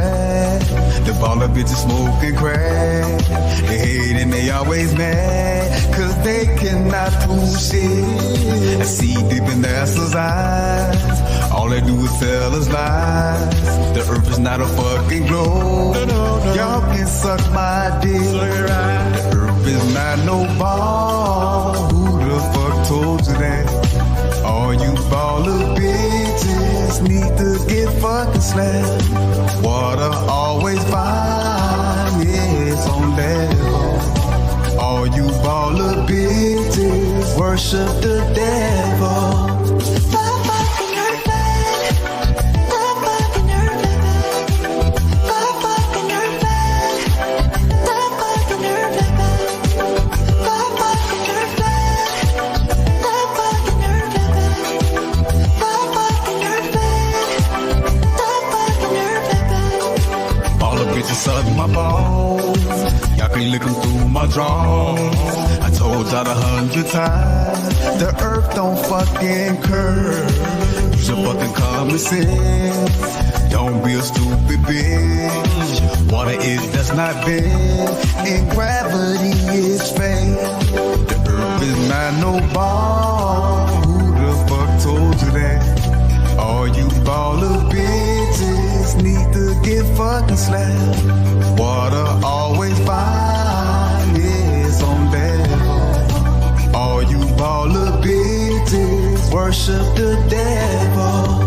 bad. The baller bitches smoking crack. They hate and they always mad, cause they cannot prove shit. I see deep in their ass's eyes. All they do is tell us lies. The earth is not a fucking globe. Y'all can suck my dick. The earth is not no ball. Who the fuck told you that? All you baller bitches need to get fucking slapped. Water always fine, yeah, it's on level. All you baller bitches worship the devil. Suck my balls, y'all can lick them through my drawers. I told y'all 100 times, the earth don't fucking curve. Use your fucking common sense, don't be a stupid bitch. Water does not bend, and gravity is fake. The earth is not no ball, who the fuck told you that? All you baller bitches need to get fucking slapped. Water always fine, yeah, it's on level. All you baller bitches worship the devil.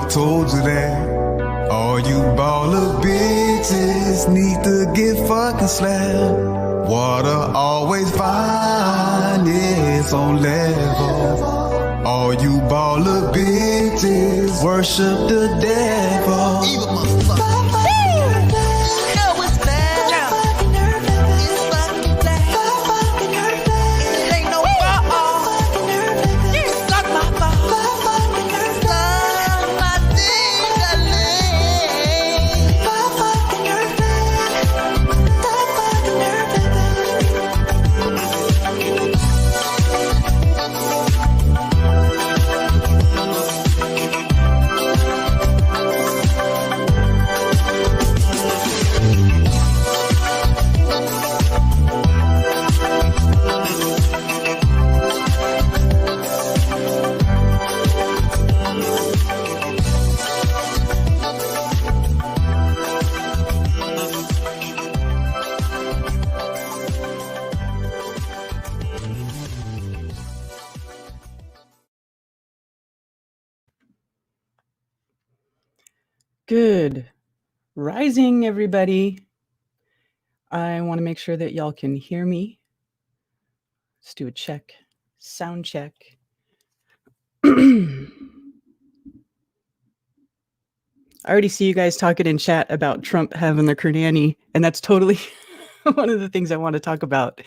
Told you that all you baller bitches need to get fucking slapped. Water always fine, yeah, it's on level. All you baller bitches worship the devil. Evil motherfucker. Good rising, everybody. I want to make sure that y'all can hear me. Let's do a check, sound check. I already see you guys talking in chat about Trump having the Kernanny, and that's totally one of the things I want to talk about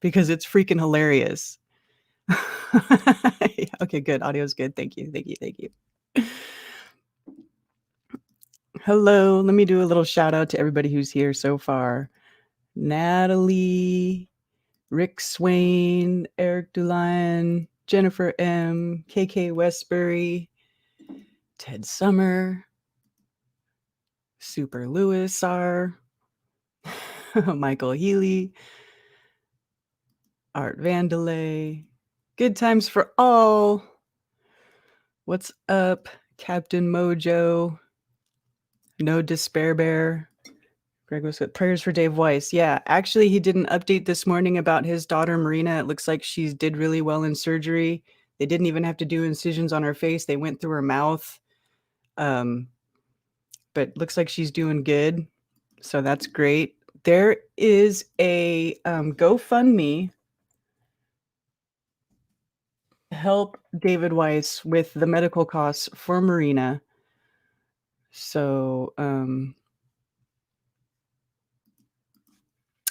because it's freaking hilarious. Okay, good. Audio's good. Thank you. Hello. Let me do a little shout out to everybody who's here so far. Natalie, Rick Swain, Eric Dulayan, Jennifer M, KK Westbury, Ted Summer, Super Lewis R, Michael Healy, Art Vandelay. Good times for all. What's up, Captain Mojo? No Despair Bear. Greg was good. Prayers for Dave Weiss. Yeah, actually, he did an update this morning about his daughter, Marina. It looks like she did really well in surgery. They didn't even have to do incisions on her face. They went through her mouth. But looks like she's doing good. So that's great. There is a GoFundMe to help David Weiss with the medical costs for Marina. So I'm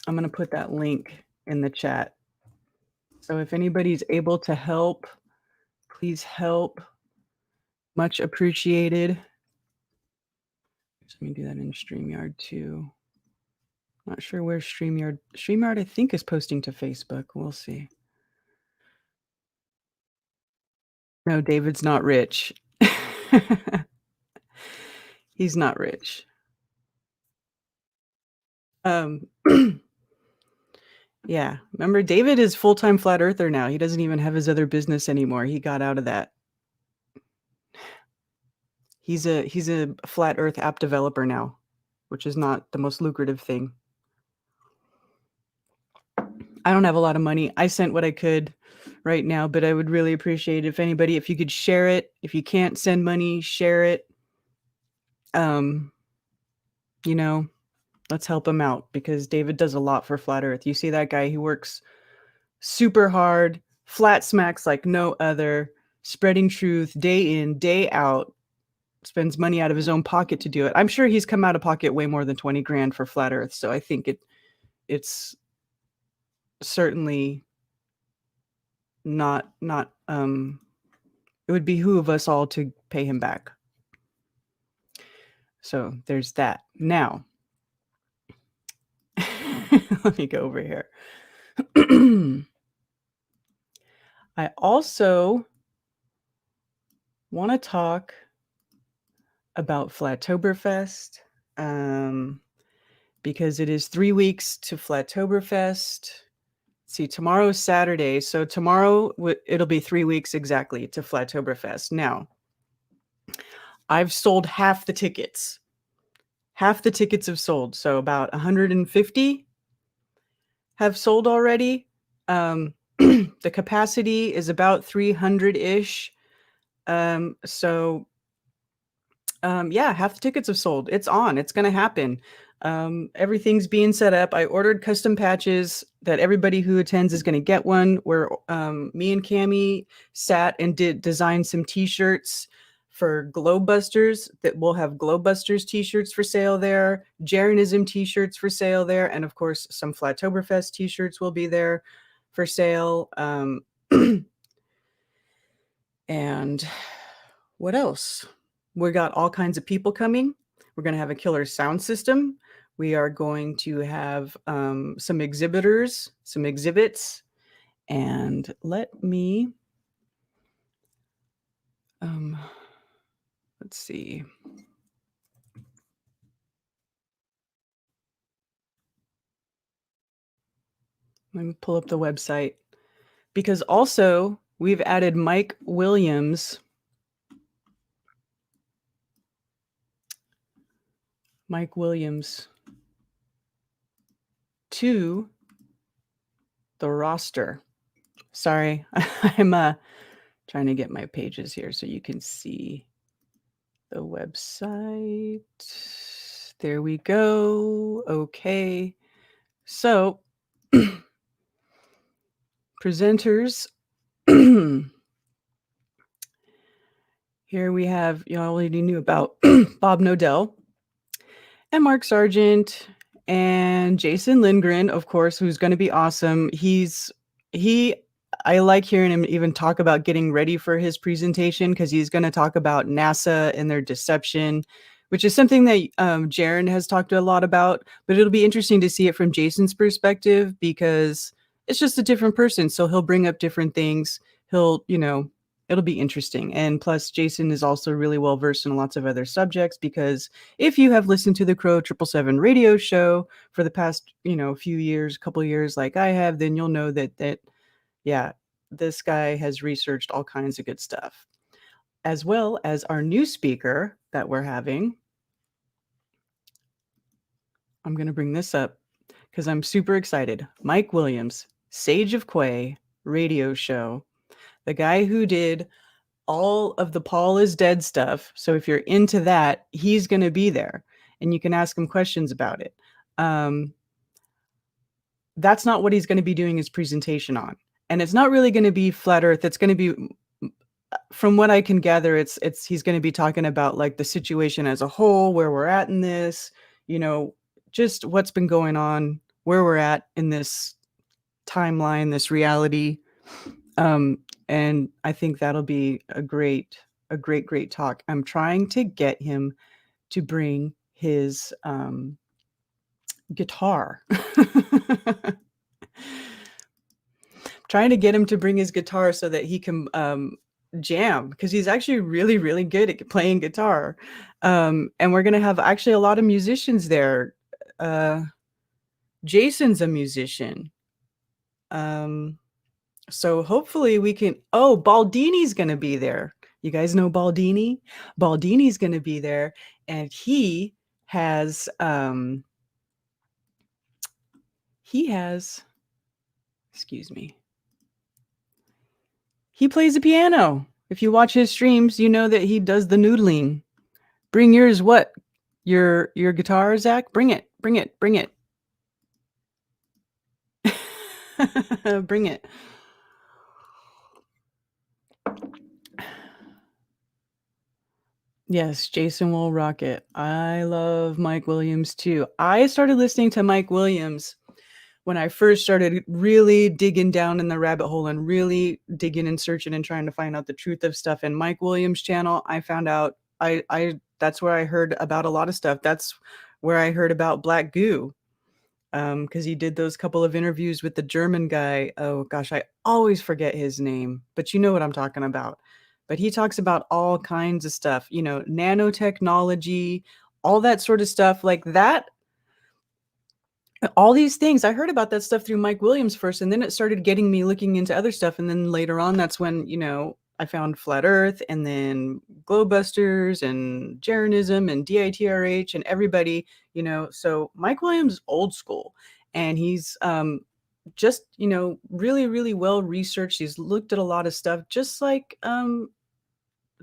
going to put that link in the chat. So if anybody's able to help, please help. Much appreciated. Let me do that in StreamYard too. Not sure where StreamYard I think is posting to Facebook. We'll see. No, David's not rich. He's not rich. Yeah. Remember, David is full-time flat earther now. He doesn't even have his other business anymore. He got out of that. He's a flat earth app developer now, which is not the most lucrative thing. I don't have a lot of money. I sent what I could right now, but I would really appreciate if you could share it. If you can't send money, share it. Let's help him out because David does a lot for flat earth. You see that guy, he works super hard, flat smacks like no other, spreading truth day in, day out, spends money out of his own pocket to do it. I'm sure he's come out of pocket way more than 20 grand for flat earth. So I think it's certainly not it would behoove us all to pay him back. So there's that. Now, let me go over here. I also want to talk about Flatoberfest because it is 3 weeks to Flatoberfest. See, tomorrow's Saturday, so tomorrow it'll be 3 weeks exactly to Flatoberfest. Now, I've sold half the tickets. Half the tickets have sold, so about 150 have sold already. The capacity is about 300-ish. Yeah, half the tickets have sold. It's on. It's going to happen. Everything's being set up. I ordered custom patches that everybody who attends is going to get one. Where me and Cammie sat and designed some T-shirts for Globebusters that we'll have Globebusters T-shirts for sale there, Jaronism T-shirts for sale there, and of course some Flatoberfest T-shirts will be there for sale. And what else? We got all kinds of people coming. We're going to have a killer sound system. We are going to have some exhibitors, some exhibits. And let me, let's see. Let me pull up the website. Because also, we've added Mike Williams. Mike Williams to the roster. Sorry, I'm trying to get my pages here so you can see the website. There we go. Okay. So, presenters. Here we have, you already knew about Bob Nodell and Mark Sargent and Jason Lindgren, of course, who's going to be awesome. I like hearing him even talk about getting ready for his presentation because he's going to talk about NASA and their deception, which is something that Jaron has talked a lot about. But it'll be interesting to see it from Jason's perspective because it's just a different person. So he'll bring up different things. It'll be interesting. And plus, Jason is also really well versed in lots of other subjects because if you have listened to the Crow 777 radio show for the past, couple years like I have, then you'll know that yeah, this guy has researched all kinds of good stuff. As well as our new speaker that we're having. I'm going to bring this up because I'm super excited. Mike Williams, Sage of Quay radio show. The guy who did all of the Paul is Dead stuff. So if you're into that, he's going to be there. and you can ask him questions about it. That's not what he's going to be doing his presentation on. And it's not really going to be flat earth. It's going to be, from what I can gather, he's going to be talking about like the situation as a whole, where we're at in this, just what's been going on, where we're at in this timeline, this reality. And I think that'll be a great talk. I'm trying to get him to bring his guitar. Trying to get him to bring his guitar so that he can jam, because he's actually really, really good at playing guitar. And we're going to have actually a lot of musicians there. Jason's a musician. So hopefully we can, Baldini's going to be there. You guys know Baldini? Baldini's going to be there, and he has excuse me. He plays the piano. If you watch his streams, you know that he does the noodling. Bring yours, what? Your guitar, Zach? Bring it. Bring it. Bring it. Bring it. Yes, Jason will rock it. I love Mike Williams too. I started listening to Mike Williams when I first started really digging down in the rabbit hole and really digging and searching and trying to find out the truth of stuff. And Mike Williams' channel, I found out, that's where I heard about a lot of stuff. That's where I heard about Black Goo, because he did those couple of interviews with the German guy. Oh gosh, I always forget his name, but you know what I'm talking about. But he talks about all kinds of stuff, nanotechnology, all that sort of stuff like that. All these things, I heard about that stuff through Mike Williams first, and then it started getting me looking into other stuff. And then later on, that's when, I found Flat Earth, and then Globebusters and Jeranism and DITRH and everybody, so Mike Williams is old school, and he's just, really, really well researched. He's looked at a lot of stuff, just like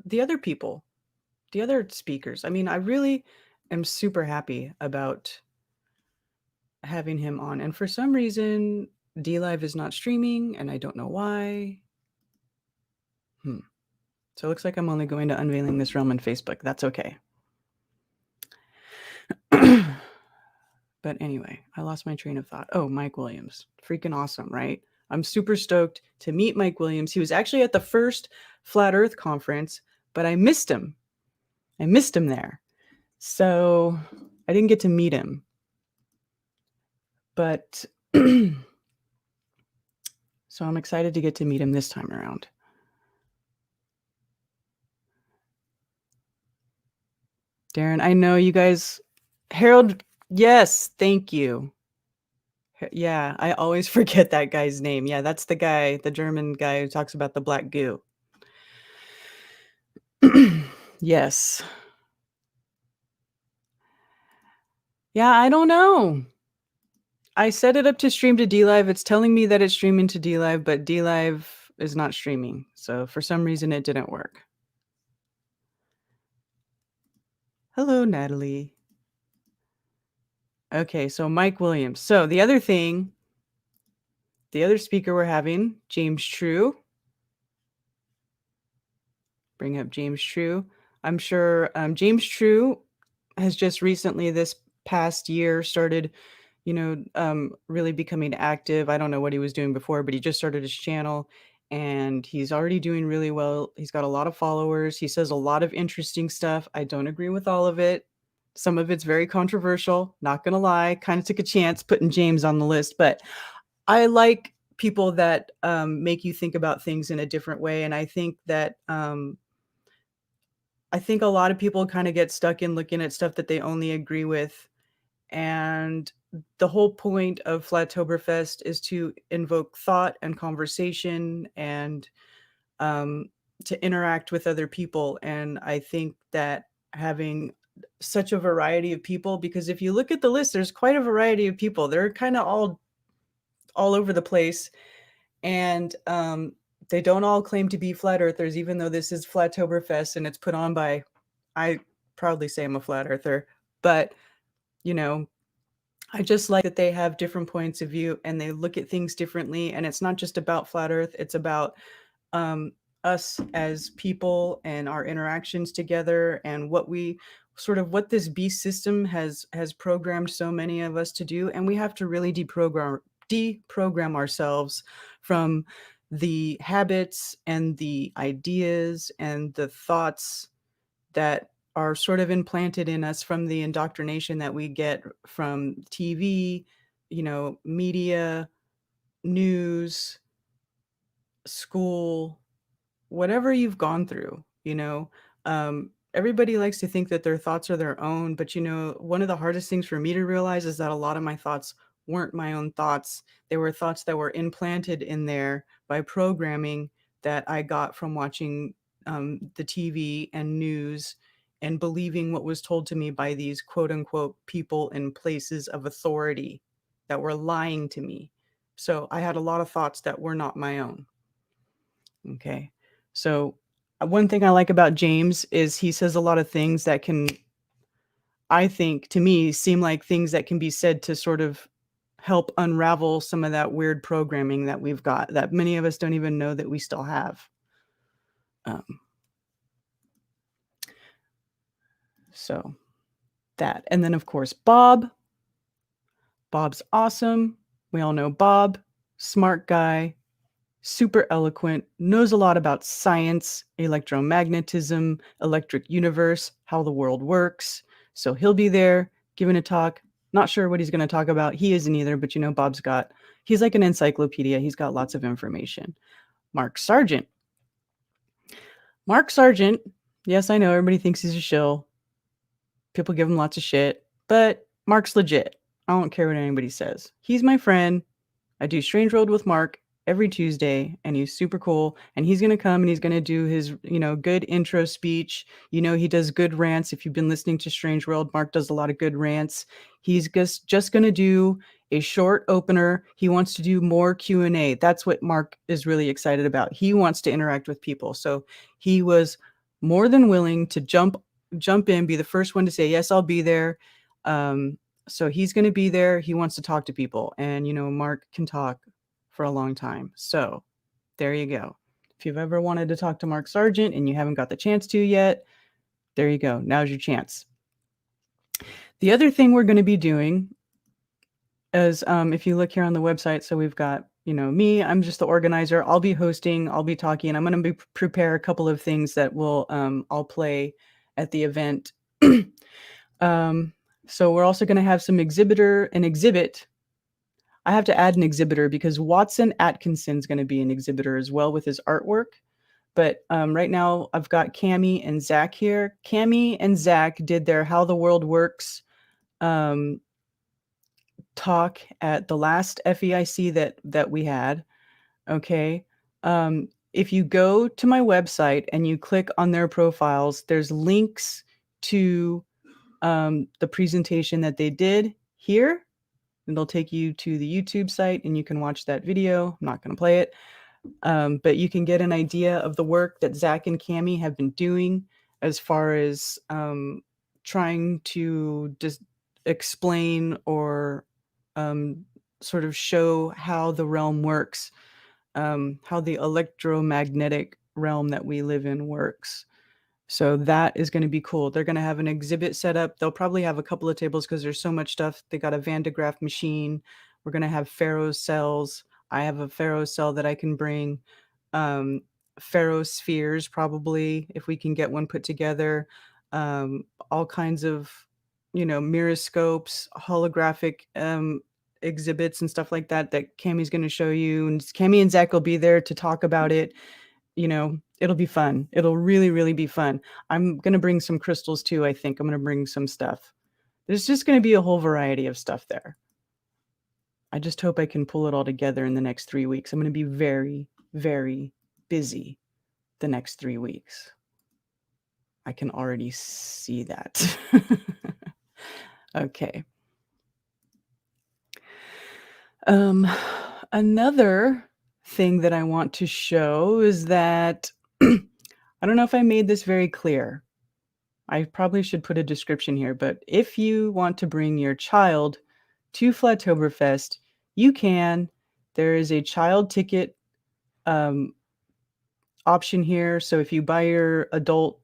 the other people, the other speakers. I mean, I really am super happy about having him on. And for some reason, DLive is not streaming, and I don't know why. So it looks like I'm only going to Unveiling This Realm on Facebook. That's okay. But anyway, I lost my train of thought. Oh, Mike Williams. Freaking awesome, right? I'm super stoked to meet Mike Williams. He was actually at the first Flat Earth conference, but I missed him. I missed him there. So I didn't get to meet him. But so I'm excited to get to meet him this time around. Darren, I know you guys. Harold, yes, thank you. Yeah, I always forget that guy's name. Yeah, that's the guy, the German guy who talks about the black goo. Yes. Yeah, I don't know. I set it up to stream to DLive. It's telling me that it's streaming to DLive, but DLive is not streaming. So for some reason, it didn't work. Hello, Natalie. Okay, so Mike Williams. So the other speaker we're having, James True. Bring up James True. I'm sure James True has just recently, this past year, started, really becoming active. I don't know what he was doing before, but he just started his channel, and he's already doing really well. He's got a lot of followers. He says a lot of interesting stuff. I don't agree with all of it. Some of it's very controversial, not going to lie. Kind of took a chance putting James on the list, but I like people that make you think about things in a different way. And I think that I think a lot of people kind of get stuck in looking at stuff that they only agree with. And the whole point of Flatoberfest is to invoke thought and conversation, and to interact with other people. And I think that having such a variety of people, because if you look at the list, there's quite a variety of people. They're kind of all over the place. And they don't all claim to be flat earthers, even though this is Flatoberfest and it's put on by, I proudly say I'm a flat earther, but you know, I just like that they have different points of view and they look at things differently. And it's not just about flat Earth; it's about um, us as people and our interactions together and what we sort of what this beast system has programmed so many of us to do. And we have to really deprogram ourselves from the habits and the ideas and the thoughts that are sort of implanted in us from the indoctrination that we get from TV, media, news, school, whatever you've gone through, everybody likes to think that their thoughts are their own. But, one of the hardest things for me to realize is that a lot of my thoughts weren't my own thoughts. They were thoughts that were implanted in there by programming that I got from watching the TV and news and believing what was told to me by these quote unquote people in places of authority that were lying to me. So I had a lot of thoughts that were not my own. Okay. So, one thing I like about James is he says a lot of things that can, I think, to me, seem like things that can be said to sort of help unravel some of that weird programming that we've got that many of us don't even know that we still have. Um, so that. And then, of course, Bob. Bob's awesome. We all know Bob, smart guy, super eloquent, knows a lot about science, electromagnetism, electric universe, how the world works. So he'll be there giving a talk. Not sure what he's going to talk about. He isn't either, but he's like an encyclopedia. He's got lots of information. Mark Sargent. Mark Sargent, yes, I know everybody thinks he's a shill. People give him lots of shit, but Mark's legit. I don't care what anybody says. He's my friend. I do Strange World with Mark every Tuesday, and he's super cool. And he's going to come and he's going to do his, good intro speech. He does good rants. If you've been listening to Strange World, Mark does a lot of good rants. He's just going to do a short opener. He wants to do more Q&A. That's what Mark is really excited about. He wants to interact with people. So he was more than willing to jump in, be the first one to say, yes, I'll be there. So he's going to be there. He wants to talk to people. And, Mark can talk for a long time. So there you go. If you've ever wanted to talk to Mark Sargent and you haven't got the chance to yet, there you go. Now's your chance. The other thing we're going to be doing is, if you look here on the website, so we've got, me, I'm just the organizer. I'll be hosting, I'll be talking. I'm going to prepare a couple of things that I'll play at the event. So we're also going to have an exhibit. I have to add an exhibitor because Watson Atkinson's going to be an exhibitor as well with his artwork. But right now I've got Cami and Zach here. Cami and Zach did their How the World Works talk at the last FEIC that we had. Okay. If you go to my website and you click on their profiles, there's links to the presentation that they did here, and they'll take you to the YouTube site and you can watch that video. I'm not going to play it, but you can get an idea of the work that Zach and Cami have been doing as far as trying to just explain or sort of show how the realm works, how the electromagnetic realm that we live in works. So that is going to be cool. They're going to have an exhibit set up. They'll probably have a couple of tables because there's so much stuff. They got a Van de Graaff machine. We're going to have Pharaoh cells. I have a Pharaoh cell that I can bring. Pharaoh spheres, probably, if we can get one put together. All kinds of, miroscopes, holographic exhibits and stuff like that Cammie's going to show you. And Cammie and Zach will be there to talk about it. It'll be fun. It'll really, really be fun. I'm going to bring some crystals too. I think I'm going to bring some stuff. There's just going to be a whole variety of stuff there. I just hope I can pull it all together in the next 3 weeks. I'm going to be very, very busy the next 3 weeks. I can already see that. Okay. Another thing that I want to show is that I don't know if I made this very clear, I probably should put a description here, but if you want to bring your child to Flatoberfest, you can. There is a child ticket um, option here. So if you buy your adult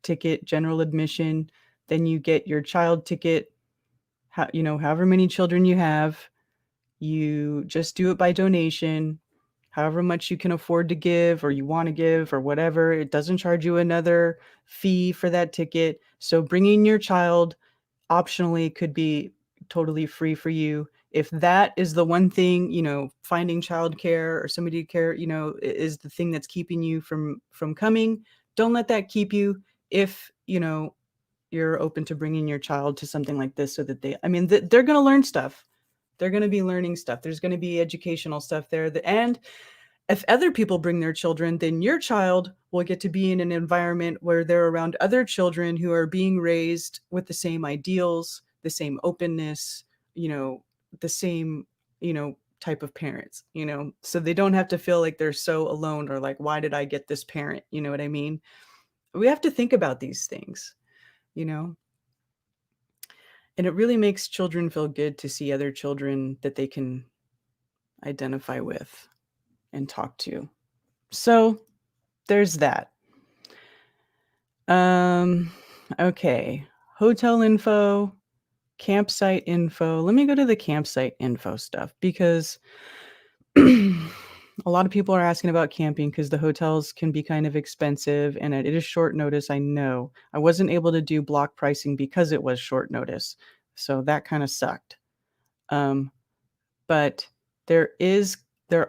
ticket, general admission, then you get your child ticket. However many children you have, you just do it by donation, however much you can afford to give or you want to give or whatever. It doesn't charge you another fee for that ticket. So bringing your child optionally could be totally free for you. If that is the one thing, finding childcare or somebody to care, is the thing that's keeping you from coming, don't let that keep you. If you're open to bringing your child to something like this, so that they're going to learn stuff. They're going to be learning stuff. There's going to be educational stuff there. And if other people bring their children, then your child will get to be in an environment where they're around other children who are being raised with the same ideals, the same openness, the same, type of parents, so they don't have to feel like they're so alone, or like, why did I get this parent? You know what I mean? We have to think about these things, you know, and it really makes children feel good to see other children that they can identify with and talk to. So there's that. Okay. Hotel info, campsite info. Let me go to the campsite info stuff, because a lot of people are asking about camping because the hotels can be kind of expensive and it is short notice. I know. I wasn't able to do block pricing because it was short notice. So that kind of sucked. But there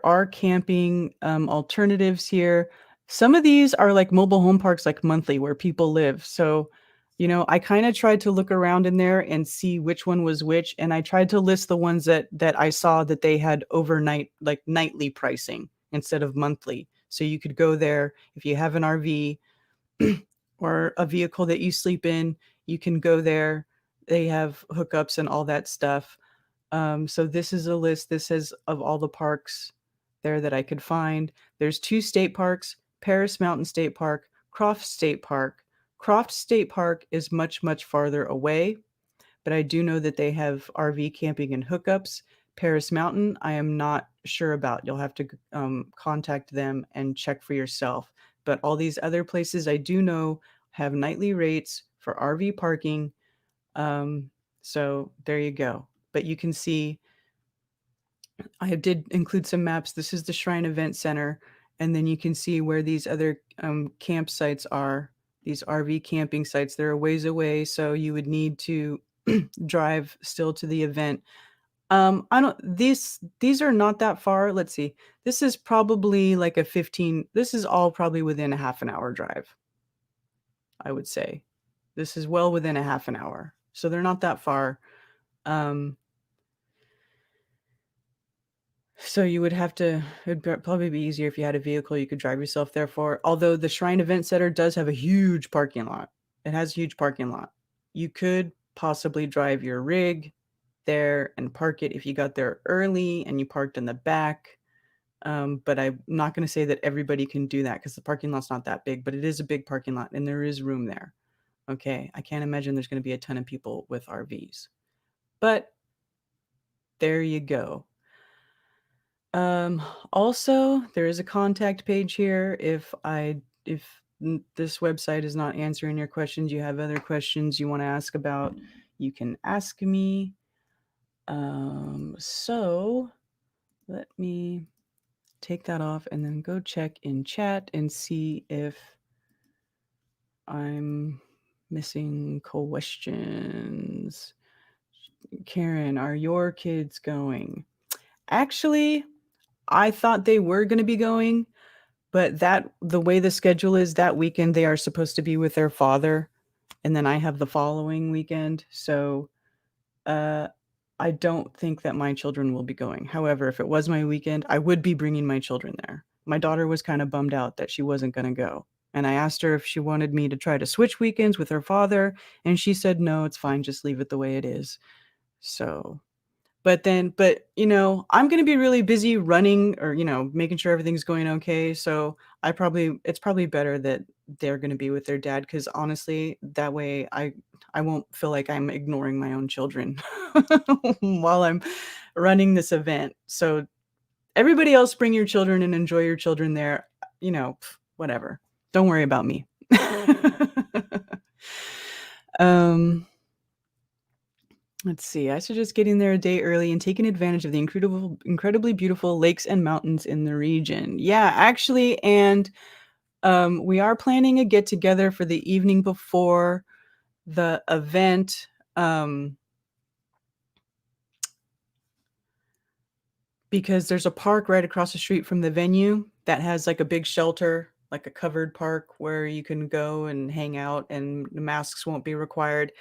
are camping alternatives here. Some of these are like mobile home parks, like monthly, where people live. So, I kind of tried to look around in there and see which one was which, and I tried to list the ones that I saw that they had overnight, like nightly pricing instead of monthly. So you could go there if you have an RV or a vehicle that you sleep in, you can go there. They have hookups and all that stuff. So this is a list. This is of all the parks there that I could find. There's 2 state parks, Paris Mountain State Park, Croft State Park. Croft State Park is much, much farther away, but I do know that they have RV camping and hookups. Paris Mountain, I am not sure about. You'll have to contact them and check for yourself. But all these other places I do know have nightly rates for RV parking. So there you go. But you can see, I did include some maps. This is the Shrine Event Center, and then you can see where these other campsites are. These RV camping sites, they're a ways away, so you would need to drive still to the event. I don't these are not that far. Let's see. This is probably like this is all probably within a half an hour drive, I would say. This is well within a half an hour. So they're not that far. So you would have to, it'd probably be easier if you had a vehicle you could drive yourself there for. Although the Shrine Event Center does have a huge parking lot. It has a huge parking lot. You could possibly drive your rig there and park it if you got there early and you parked in the back. But I'm not going to say that everybody can do that because the parking lot's not that big, but it is a big parking lot and there is room there. Okay, I can't imagine there's going to be a ton of people with RVs. But there you go. Also, there is a contact page here. If this website is not answering your questions, you have other questions you want to ask about, you can ask me. So let me take that off and then go check in chat and see if I'm missing questions. Karen, are your kids going? Actually, I thought they were going to be going, but the way the schedule is, that weekend they are supposed to be with their father, and then I have the following weekend. So I don't think that my children will be going. However, if it was my weekend, I would be bringing my children there. My daughter was kind of bummed out that she wasn't going to go. And I asked her if she wanted me to try to switch weekends with her father, and she said, no, it's fine. Just leave it the way it is. So, but I'm going to be really busy running or, making sure everything's going okay. So it's probably better that they're going to be with their dad, because honestly, that way I won't feel like I'm ignoring my own children while I'm running this event. So everybody else, bring your children and enjoy your children there. Whatever. Don't worry about me. Let's see. I suggest getting there a day early and taking advantage of the incredibly beautiful lakes and mountains in the region. Yeah, actually, and we are planning a get together for the evening before the event. Because there's a park right across the street from the venue that has like a big shelter, like a covered park where you can go and hang out and the masks won't be required.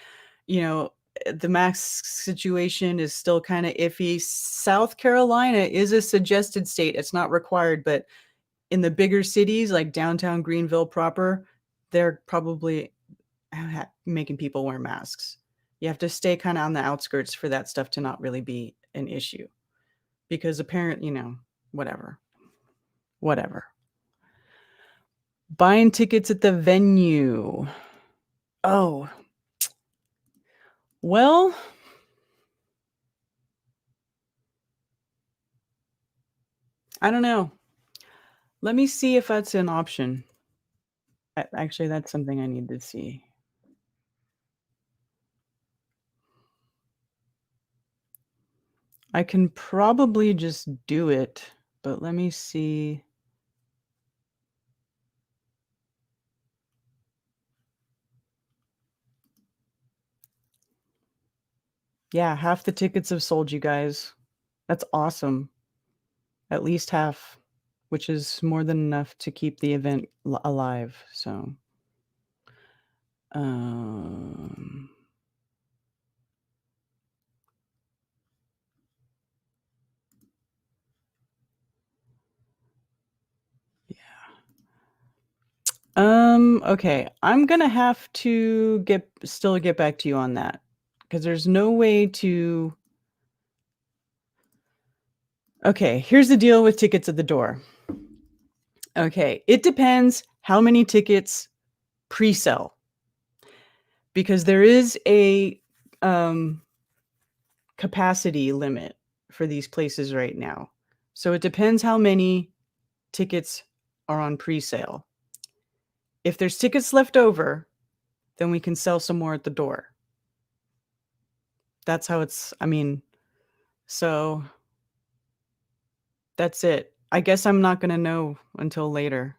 The mask situation is still kind of iffy. South Carolina is a suggested state. It's not required, but in the bigger cities like downtown Greenville proper, they're probably making people wear masks. You have to stay kind of on the outskirts for that stuff to not really be an issue. Because apparently, whatever. Buying tickets at the venue. Oh. Well, I don't know. Let me see if that's an option. Actually, that's something I need to see. I can probably just do it, but let me see. Yeah, half the tickets have sold, you guys. That's awesome. At least half, which is more than enough to keep the event alive. So, okay. I'm gonna have to get back to you on that, because there's no way to. Okay, here's the deal with tickets at the door. Okay, it depends how many tickets pre-sell, because there is a capacity limit for these places right now. So it depends how many tickets are on pre-sale. If there's tickets left over, then we can sell some more at the door. That's how so that's it. I guess I'm not going to know until later.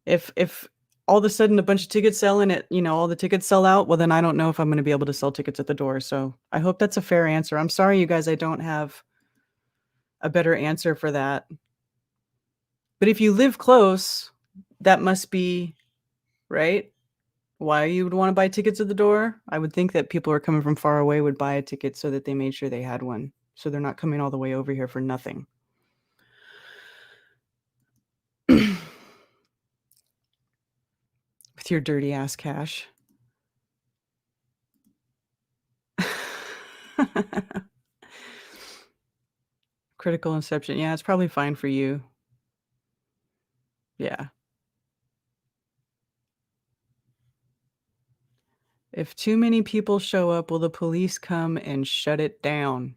If all of a sudden a bunch of tickets sell and all the tickets sell out, well, then I don't know if I'm going to be able to sell tickets at the door. So I hope that's a fair answer. I'm sorry, you guys, I don't have a better answer for that. But if you live close, that must be right. Why you would want to buy tickets at the door? I would think that people who are coming from far away would buy a ticket so that they made sure they had one. So they're not coming all the way over here for nothing. With your dirty ass cash. Critical inception. Yeah, it's probably fine for you. Yeah. If too many people show up, will the police come and shut it down?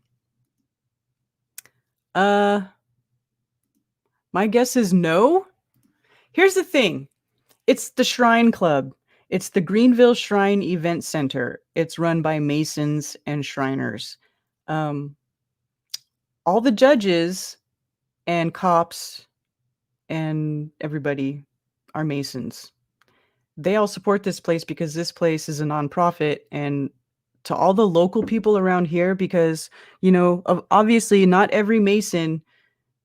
My guess is no. Here's the thing. It's the Shrine Club. It's the Greenville Shrine Event Center. It's run by Masons and Shriners. All the judges and cops and everybody are Masons. They all support this place because this place is a nonprofit, and to all the local people around here, because, obviously not every Mason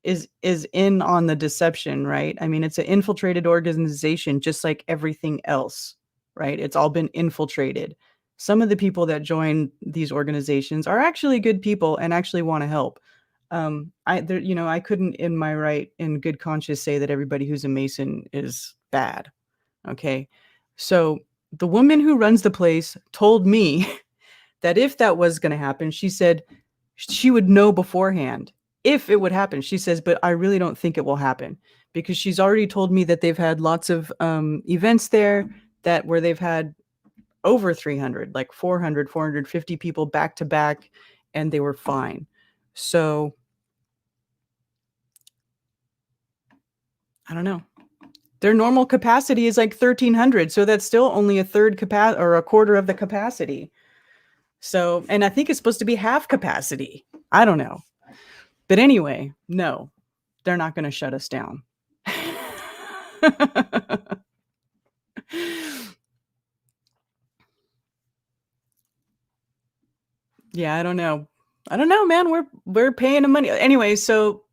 is in on the deception, right? I mean, it's an infiltrated organization, just like everything else, right? It's all been infiltrated. Some of the people that join these organizations are actually good people and actually want to help. I couldn't in my right in good conscience say that everybody who's a Mason is bad. Okay. So the woman who runs the place told me that if that was going to happen, she said she would know beforehand if it would happen. She says, but I really don't think it will happen, because she's already told me that they've had lots of events there where they've had over 300, like 400, 450 people back to back, and they were fine. So I don't know. Their normal capacity is like 1,300, so that's still only a third capacity or a quarter of the capacity. So, and I think it's supposed to be half capacity. I don't know. But anyway, no, they're not going to shut us down. Yeah, I don't know. I don't know, man. We're paying the money. Anyway, so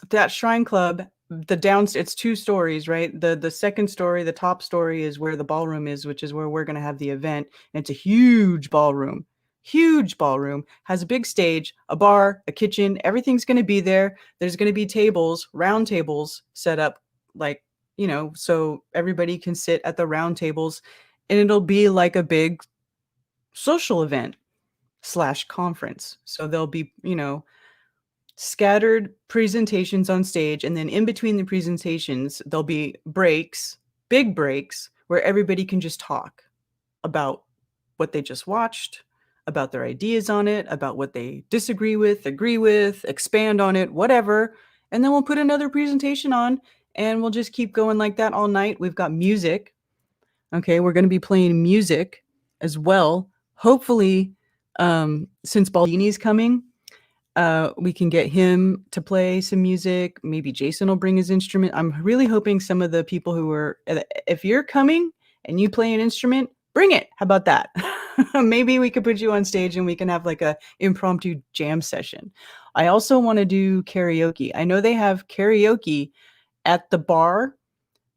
that Shrine Club, it's 2 stories, right? The second story, the top story is where the ballroom is, which is where we're going to have the event. And it's a huge ballroom. Huge ballroom, has a big stage, a bar, a kitchen, everything's going to be there. There's going to be tables, round tables set up, like, so everybody can sit at the round tables, and it'll be like a big social event / conference. So there'll be, scattered presentations on stage, and then in between the presentations there'll be breaks, big breaks, where everybody can just talk about what they just watched, about their ideas on it, about what they disagree with, agree with, expand on it, whatever. And then we'll put another presentation on, and we'll just keep going like that all night. We've got music. Okay, we're going to be playing music as well. Hopefully, since Baldini's coming, we can get him to play some music. Maybe Jason will bring his instrument. I'm really hoping some of the people if you're coming and you play an instrument, bring it. How about that? Maybe we could put you on stage and we can have like a impromptu jam session. I also want to do karaoke. I know they have karaoke at the bar,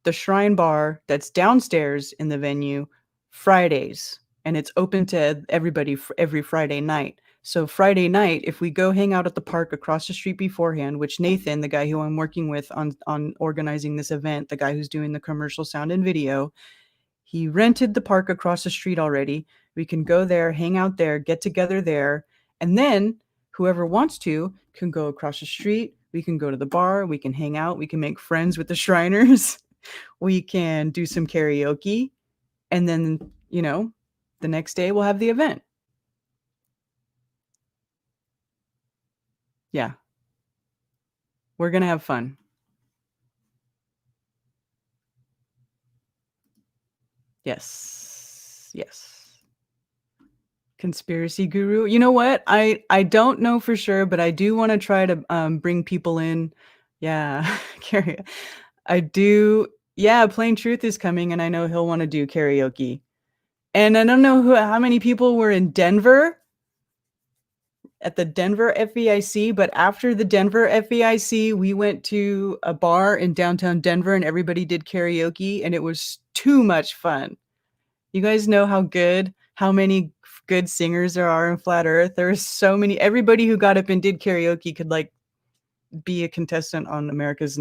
the Shrine Bar that's downstairs in the venue, Fridays, and it's open to everybody every Friday night. So Friday night, if we go hang out at the park across the street beforehand, which Nathan, the guy who I'm working with on organizing this event, the guy who's doing the commercial sound and video, he rented the park across the street already. We can go there, hang out there, get together there, and then whoever wants to can go across the street. We can go to the bar, we can hang out, we can make friends with the Shriners. We can do some karaoke, and then, the next day we'll have the event. Yeah. We're going to have fun. Yes. Yes. Conspiracy guru. You know what? I don't know for sure, but I do want to try to bring people in. Yeah. I do. Yeah, Plain Truth is coming, and I know he'll want to do karaoke. And I don't know how many people were in Denver at the Denver FEIC, but after the Denver FEIC, we went to a bar in downtown Denver and everybody did karaoke, and it was too much fun. You guys know how many good singers there are in Flat Earth. There's so many. Everybody who got up and did karaoke could like be a contestant on America's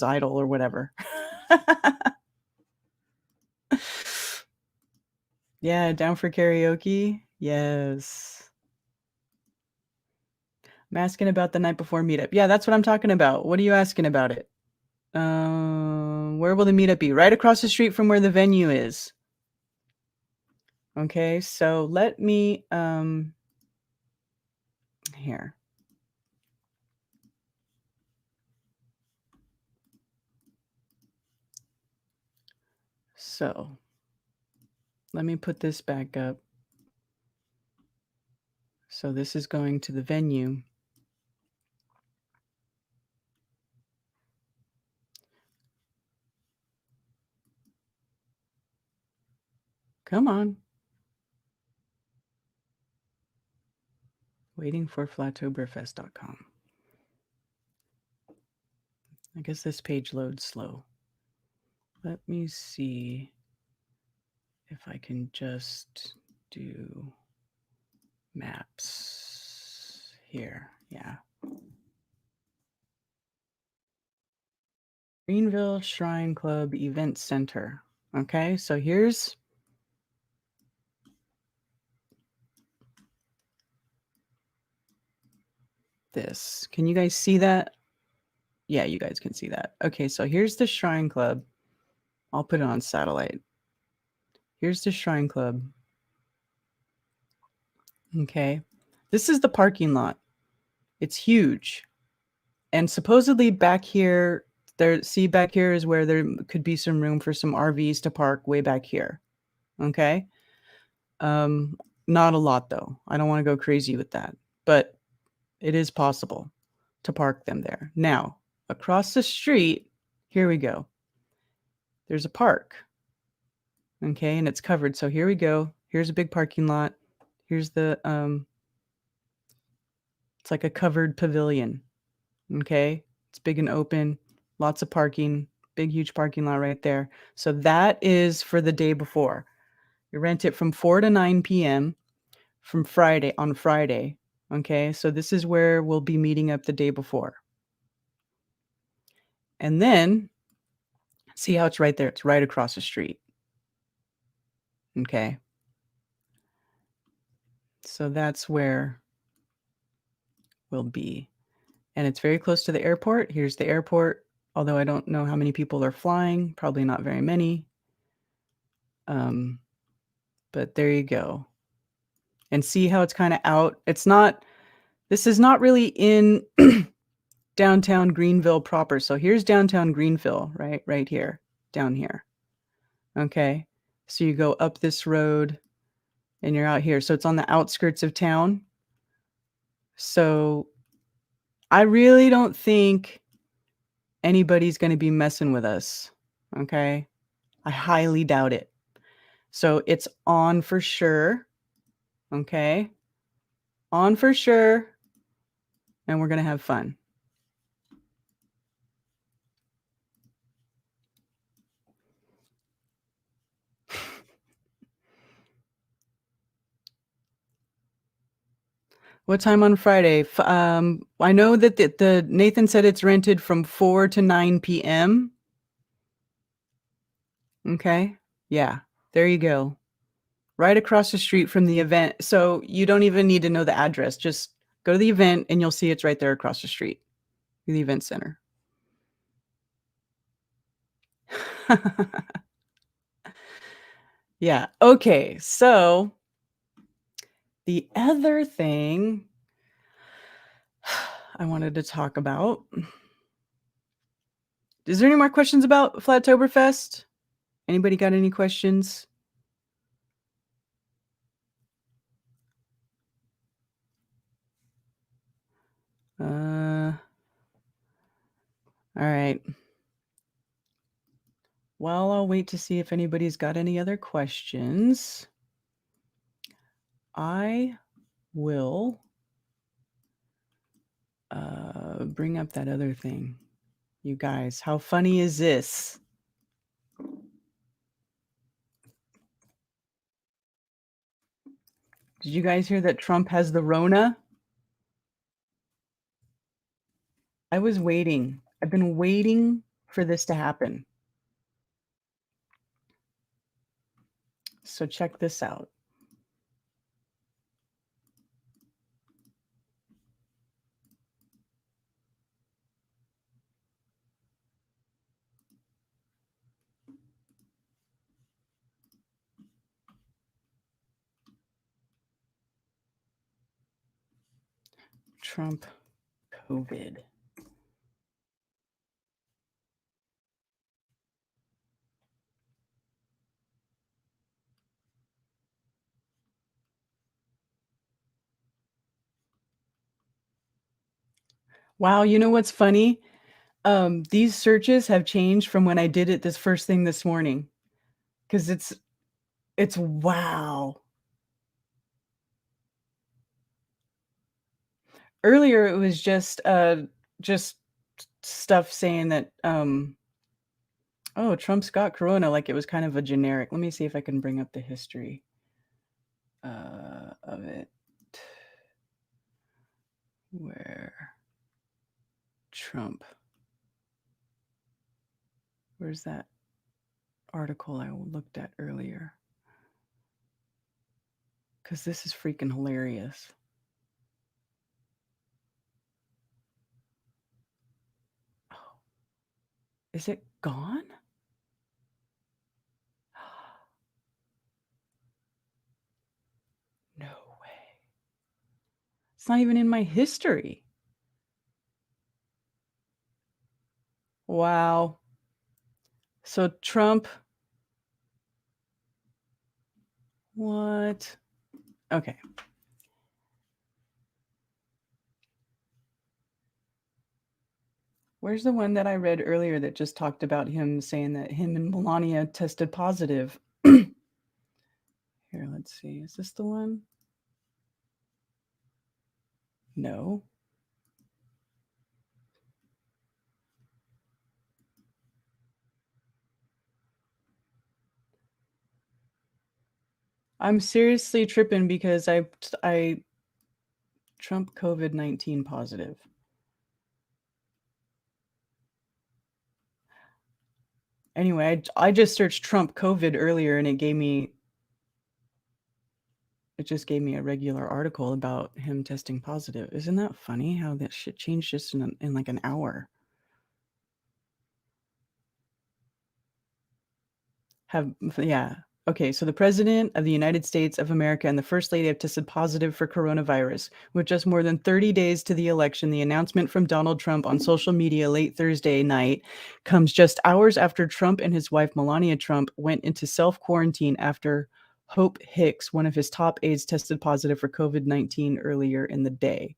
Idol or whatever. Yeah, down for karaoke. Yes. I'm asking about the night before meetup. Yeah, that's what I'm talking about. What are you asking about it? Where will the meetup be? Right across the street from where the venue is. Okay, so let me here. So let me put this back up. So this is going to the venue. Come on. Waiting for Flatoberfest.com. I guess this page loads slow. Let me see if I can just do maps here. Yeah. Greenville Shrine Club Event Center. Okay, so here's this. Can you guys see that? Yeah, you guys can see that. Okay, so here's the Shrine Club. I'll put it on satellite. Here's the Shrine Club. Okay. This is the parking lot. It's huge. And supposedly back here, back here is where there could be some room for some RVs to park way back here. Okay. Not a lot though. I don't want to go crazy with that, but it is possible to park them there. Now, across the street, here we go. There's a park. Okay, and it's covered. So here we go. Here's a big parking lot. Here's the it's like a covered pavilion. Okay? It's big and open, lots of parking, big huge parking lot right there. So that is for the day before. You rent it from 4 to 9 p.m. from on Friday. Okay? So this is where we'll be meeting up the day before. And then see how it's right there. It's right across the street. Okay? So that's where we'll be. And it's very close to the airport. Here's the airport, although I don't know how many people are flying, probably not very many. But there you go. And see how it's kind of out. This is not really in downtown Greenville proper. So here's downtown Greenville, right here, down here. Okay. So you go up this road and you're out here. So it's on the outskirts of town. So I really don't think anybody's going to be messing with us. Okay. I highly doubt it. So it's on for sure. Okay. On for sure. And we're going to have fun. What time on Friday? I know that the Nathan said it's rented from 4 to 9 p.m. Okay. Yeah. There you go. Right across the street from the event. So you don't even need to know the address. Just go to the event and you'll see it's right there across the street. The event center. Yeah. Okay. So the other thing I wanted to talk about. Is there any more questions about Flatoberfest? Anybody got any questions? All right. Well, I'll wait to see if anybody's got any other questions. I will bring up that other thing. You guys, how funny is this? Did you guys hear that Trump has the Rona? I was waiting. I've been waiting for this to happen. So check this out. Trump COVID. Wow, you know what's funny? These searches have changed from when I did it this first thing this morning. Because it's wow. Earlier it was just stuff saying that oh, Trump's got corona, like it was kind of a generic. Let me see if I can bring up the history of it. Where Trump. Where's that article I looked at earlier? Because this is freaking hilarious. Oh, Is it gone? No way. It's not even in my history. Wow. So Trump. What? Okay. Where's the one that I read earlier that just talked about him saying that him and Melania tested positive? Here, let's see. Is this the one? No. I'm seriously tripping because I Trump COVID-19 positive. Anyway, I just searched Trump COVID earlier and it just gave me a regular article about him testing positive. Isn't that funny how that shit changed just in like an hour? Yeah. Okay, so the President of the United States of America and the First Lady have tested positive for coronavirus. With just more than 30 days to the election, the announcement from Donald Trump on social media late Thursday night comes just hours after Trump and his wife Melania Trump went into self-quarantine after Hope Hicks, one of his top aides, tested positive for COVID-19 earlier in the day.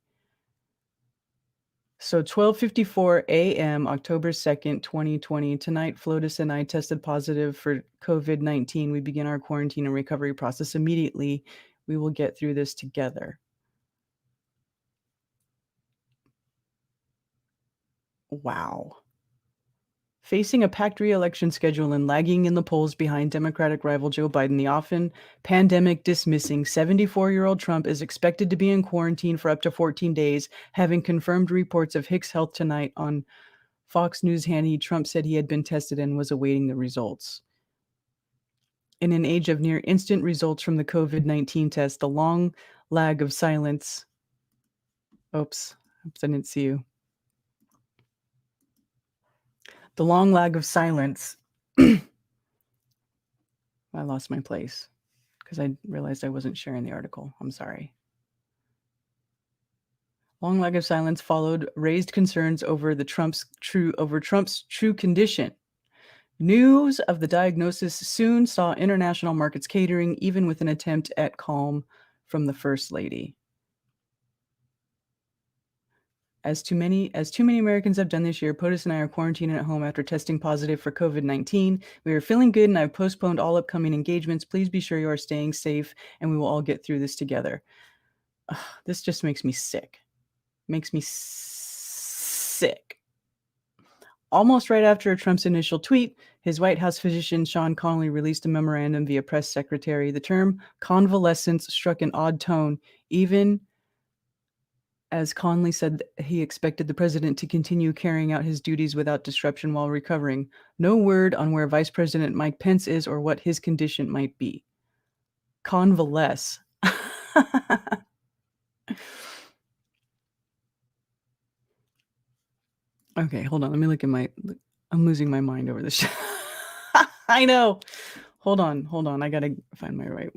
So 12:54 a.m. October 2nd, 2020. Tonight, Flotus and I tested positive for COVID-19. We begin our quarantine and recovery process immediately. We will get through this together. Wow. Facing a packed re-election schedule and lagging in the polls behind Democratic rival Joe Biden, the often pandemic dismissing 74-year-old Trump is expected to be in quarantine for up to 14 days, having confirmed reports of Hicks' health tonight on Fox News. Hannity. Trump said he had been tested and was awaiting the results. In an age of near instant results from the COVID-19 test, the long lag of silence. Oops, I didn't see you. The long lag of silence. I lost my place because I realized I wasn't sharing the article. I'm sorry. Long lag of silence followed raised concerns over Trump's true condition. News of the diagnosis soon saw international markets catering, even with an attempt at calm from the First Lady. As too many Americans have done this year, POTUS and I are quarantining at home after testing positive for COVID-19. We are feeling good and I've postponed all upcoming engagements. Please be sure you are staying safe and we will all get through this together. Ugh, this just makes me sick. Makes me sick. Almost right after Trump's initial tweet, his White House physician Sean Conley released a memorandum via press secretary. The term convalescence struck an odd tone, even as Conley said he expected the president to continue carrying out his duties without disruption while recovering. No word on where Vice President Mike Pence is or what his condition might be. Convalesce. Okay, hold on. Let me look at I'm losing my mind over this. I know. Hold on. I gotta find my right.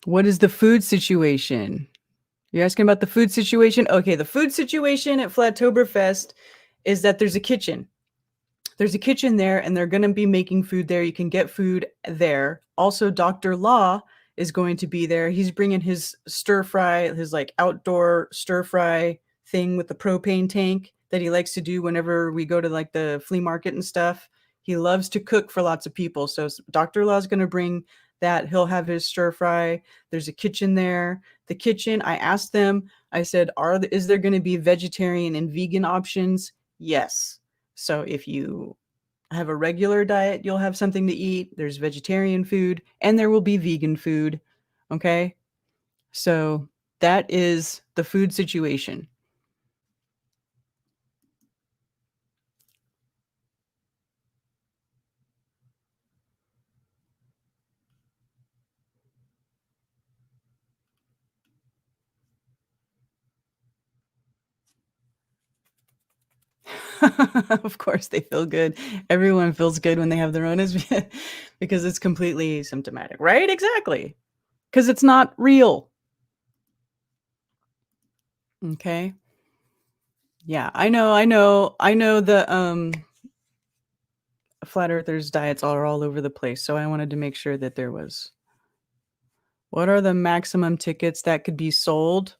What is the food situation? You're asking about the food situation? Okay, the food situation at Flatoberfest is that there's a kitchen. There's a kitchen there, and they're going to be making food there. You can get food there. Also, Dr. Law is going to be there. He's bringing his stir fry, his like outdoor stir fry thing with the propane tank that he likes to do whenever we go to like the flea market and stuff. He loves to cook for lots of people. So Dr. Law is going to bring that. He'll have his stir fry. There's a kitchen there. The kitchen, I asked them, I said, is there going to be vegetarian and vegan options? Yes. So if you have a regular diet, you'll have something to eat. There's vegetarian food and there will be vegan food. Okay. So that is the food situation. Of course they feel good. Everyone feels good when they have the Ronas because it's completely symptomatic, right? Exactly. Because it's not real. Okay. Yeah, I know the flat earthers diets are all over the place, so I wanted to make sure that there was. What are the maximum tickets that could be sold?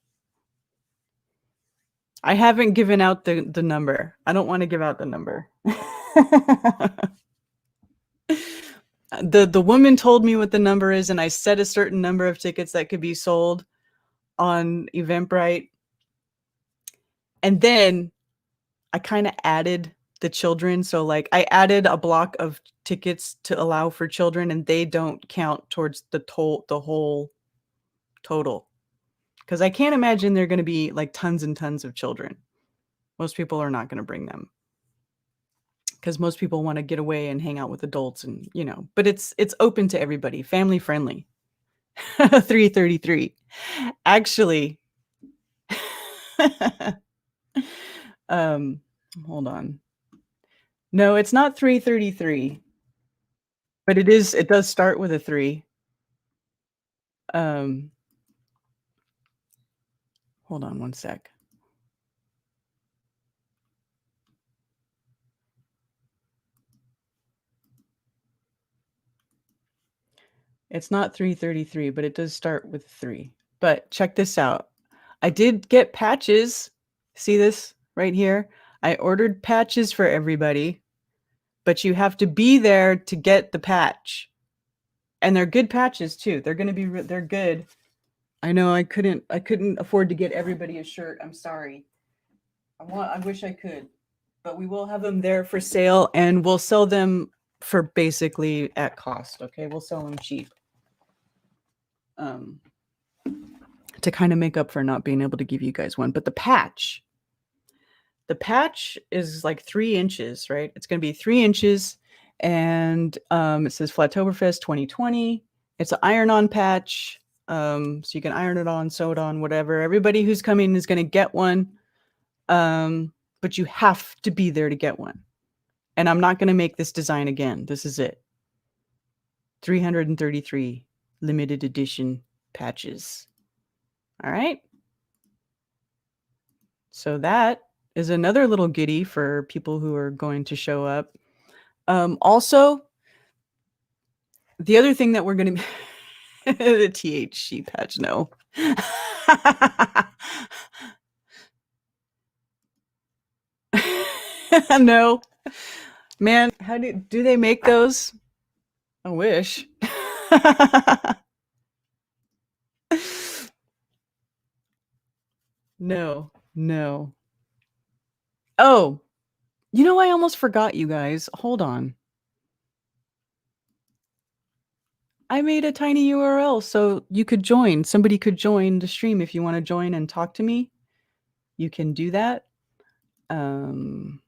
I haven't given out the number. I don't want to give out the number. The woman told me what the number is, and I set a certain number of tickets that could be sold on Eventbrite. And then I kind of added the children. So like I added a block of tickets to allow for children, and they don't count towards the whole total. Because I can't imagine they're going to be like tons and tons of children. Most people are not going to bring them. Because most people want to get away and hang out with adults, and but it's open to everybody, family friendly. 333. Actually, um, hold on. No, it's not 333, but it does start with a 3. Um, hold on one sec. It's not 333, but it does start with 3. But check this out. I did get patches. See this right here? I ordered patches for everybody, but you have to be there to get the patch. And they're good patches too. They're going to be they're good. I know I couldn't afford to get everybody a shirt. I'm sorry. I wish I could. But we will have them there for sale, and we'll sell them for basically at cost, okay? We'll sell them cheap. To kind of make up for not being able to give you guys one. But the patch is like 3 inches, right? It's going to be 3 inches, and it says Flatoberfest 2020. It's an iron-on patch, so you can iron it on, sew it on, whatever. Everybody who's coming is going to get one, but you have to be there to get one. And I'm not going to make this design again. This is it. 333 limited edition patches. All right. So that is another little goodie for people who are going to show up. Also, the other thing that we're going to the THC patch, no. No. Man, how do they make those? I wish. No. Oh, I almost forgot, you guys. Hold on. I made a tiny URL so you could join. Somebody could join the stream if you want to join and talk to me. You can do that. Or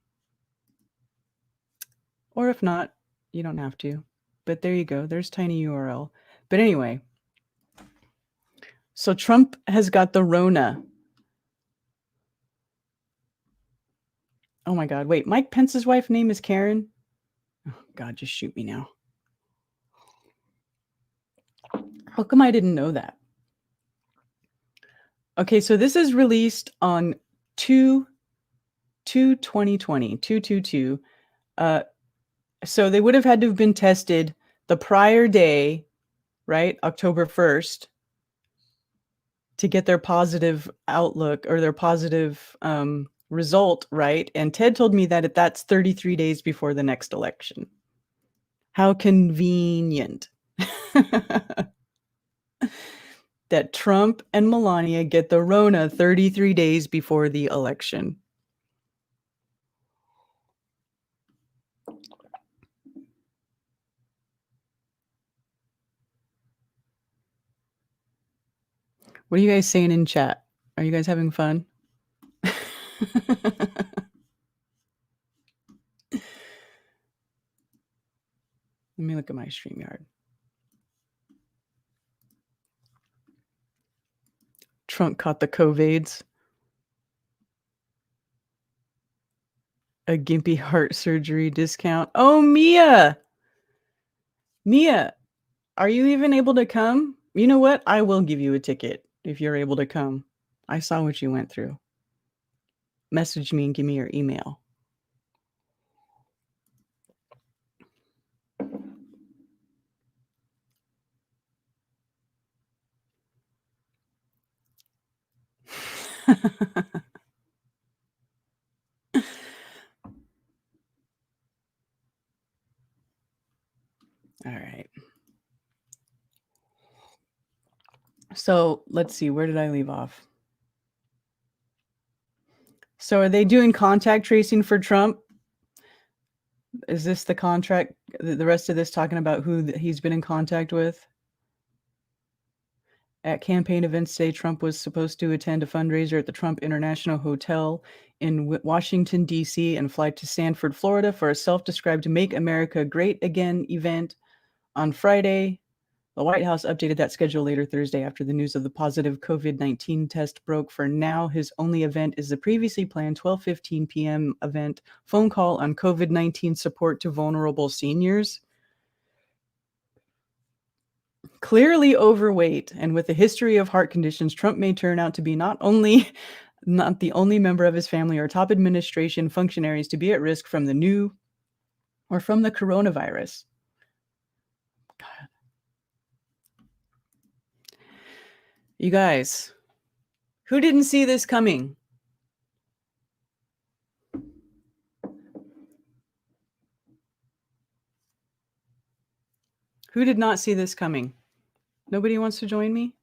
if not, you don't have to. But there you go. There's tiny URL. But anyway, so Trump has got the Rona. Oh my God. Wait, Mike Pence's wife's name is Karen? Oh God, just shoot me now. How come I didn't know that? Okay, so this is released on 2/2020, 2/22. So they would have had to have been tested the prior day, right? October 1st, to get their positive outlook or their positive result, right? And Ted told me that that's 33 days before the next election. How convenient. That Trump and Melania get the Rona 33 days before the election. What are you guys saying in chat? Are you guys having fun? Let me look at my StreamYard. Trump caught the COVIDs. A gimpy heart surgery discount. Oh, Mia! Mia, are you even able to come? You know what? I will give you a ticket if you're able to come. I saw what you went through. Message me and give me your email. All right. So let's see. Where did I leave off? So are they doing contact tracing for Trump? Is this the contract? The rest of this talking about who he's been in contact with? At campaign events today, Trump was supposed to attend a fundraiser at the Trump International Hotel in Washington, D.C., and fly to Sanford, Florida for a self-described Make America Great Again event on Friday. The White House updated that schedule later Thursday after the news of the positive COVID-19 test broke. For now, his only event is the previously planned 12:15 p.m. event, phone call on COVID-19 support to vulnerable seniors. Clearly overweight and with a history of heart conditions, Trump may turn out to be not the only member of his family or top administration functionaries to be at risk from the coronavirus. God. You guys, who didn't see this coming? Who did not see this coming? Nobody wants to join me?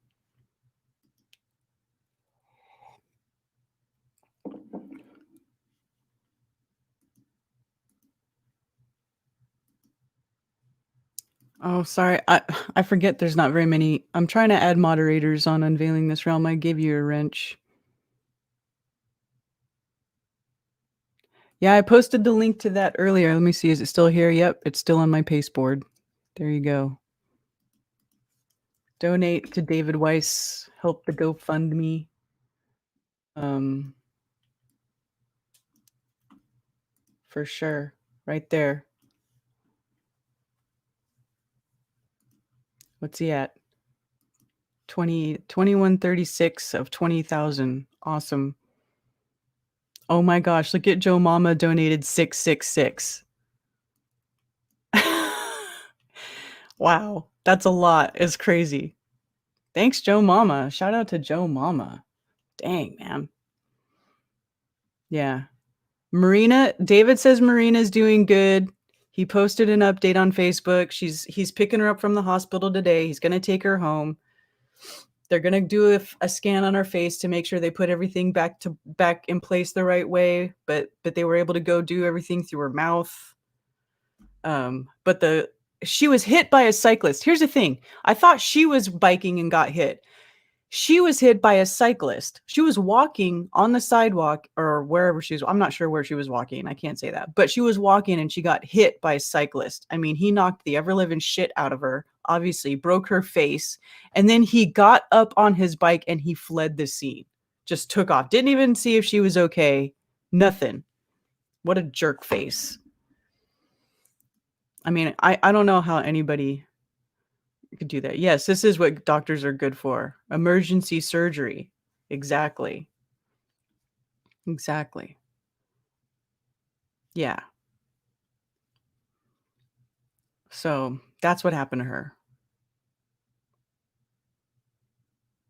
Oh, sorry. I forget there's not very many. I'm trying to add moderators on Unveiling This Realm. I gave you a wrench. Yeah, I posted the link to that earlier. Let me see. Is it still here? Yep, it's still on my pasteboard. There you go. Donate to David Weiss. Help the GoFundMe. For sure. Right there. What's he at? 2136 of 20,000. Awesome. Oh my gosh, look at Joe Mama donated 666. Wow, that's a lot. It's crazy. Thanks, Joe Mama. Shout out to Joe Mama. Dang, man. Yeah. Marina, David says Marina's doing good. He posted an update on Facebook. He's picking her up from the hospital today. He's going to take her home. They're going to do a scan on her face to make sure they put everything back in place the right way, but they were able to go do everything through her mouth. But she was hit by a cyclist. Here's the thing. I thought she was biking and got hit. She was hit by a cyclist. She was walking on the sidewalk or wherever she was. I'm not sure where she was walking. I can't say that. But she was walking and she got hit by a cyclist. I mean, he knocked the ever-living shit out of her, obviously, broke her face. And then he got up on his bike and he fled the scene. Just took off. Didn't even see if she was okay. Nothing. What a jerk face. I mean, I don't know how anybody could do that. Yes, this is what doctors are good for. Emergency surgery. Exactly. Exactly. Yeah. So that's what happened to her.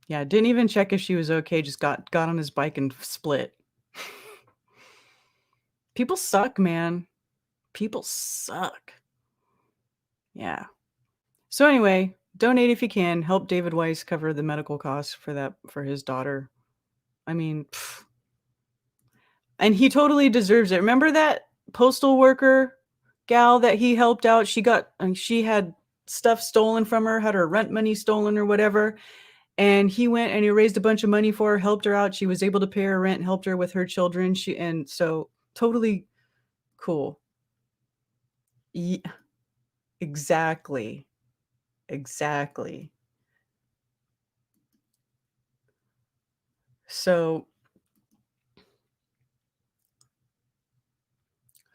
Yeah, didn't even check if she was okay, just got on his bike and split. People suck, man. People suck. Yeah. So anyway, donate if you can. Help David Weiss cover the medical costs for his daughter. I mean, and he totally deserves it. Remember that postal worker gal that he helped out? She had stuff stolen from her, had her rent money stolen or whatever. And he went and he raised a bunch of money for her, helped her out. She was able to pay her rent, helped her with her children. And so totally cool. Yeah, exactly. Exactly. So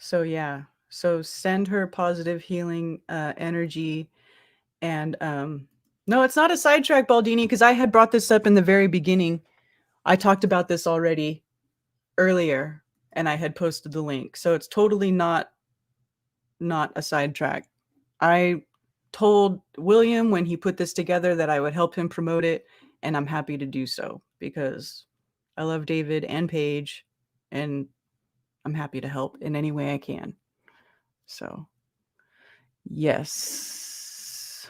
So yeah. So send her positive healing energy. And no, it's not a sidetrack, Baldini, because I had brought this up in the very beginning. I talked about this already earlier, and I had posted the link. So it's totally not a sidetrack. I told William when he put this together that I would help him promote it, and I'm happy to do so because I love David and Paige, and I'm happy to help in any way I can. So, yes.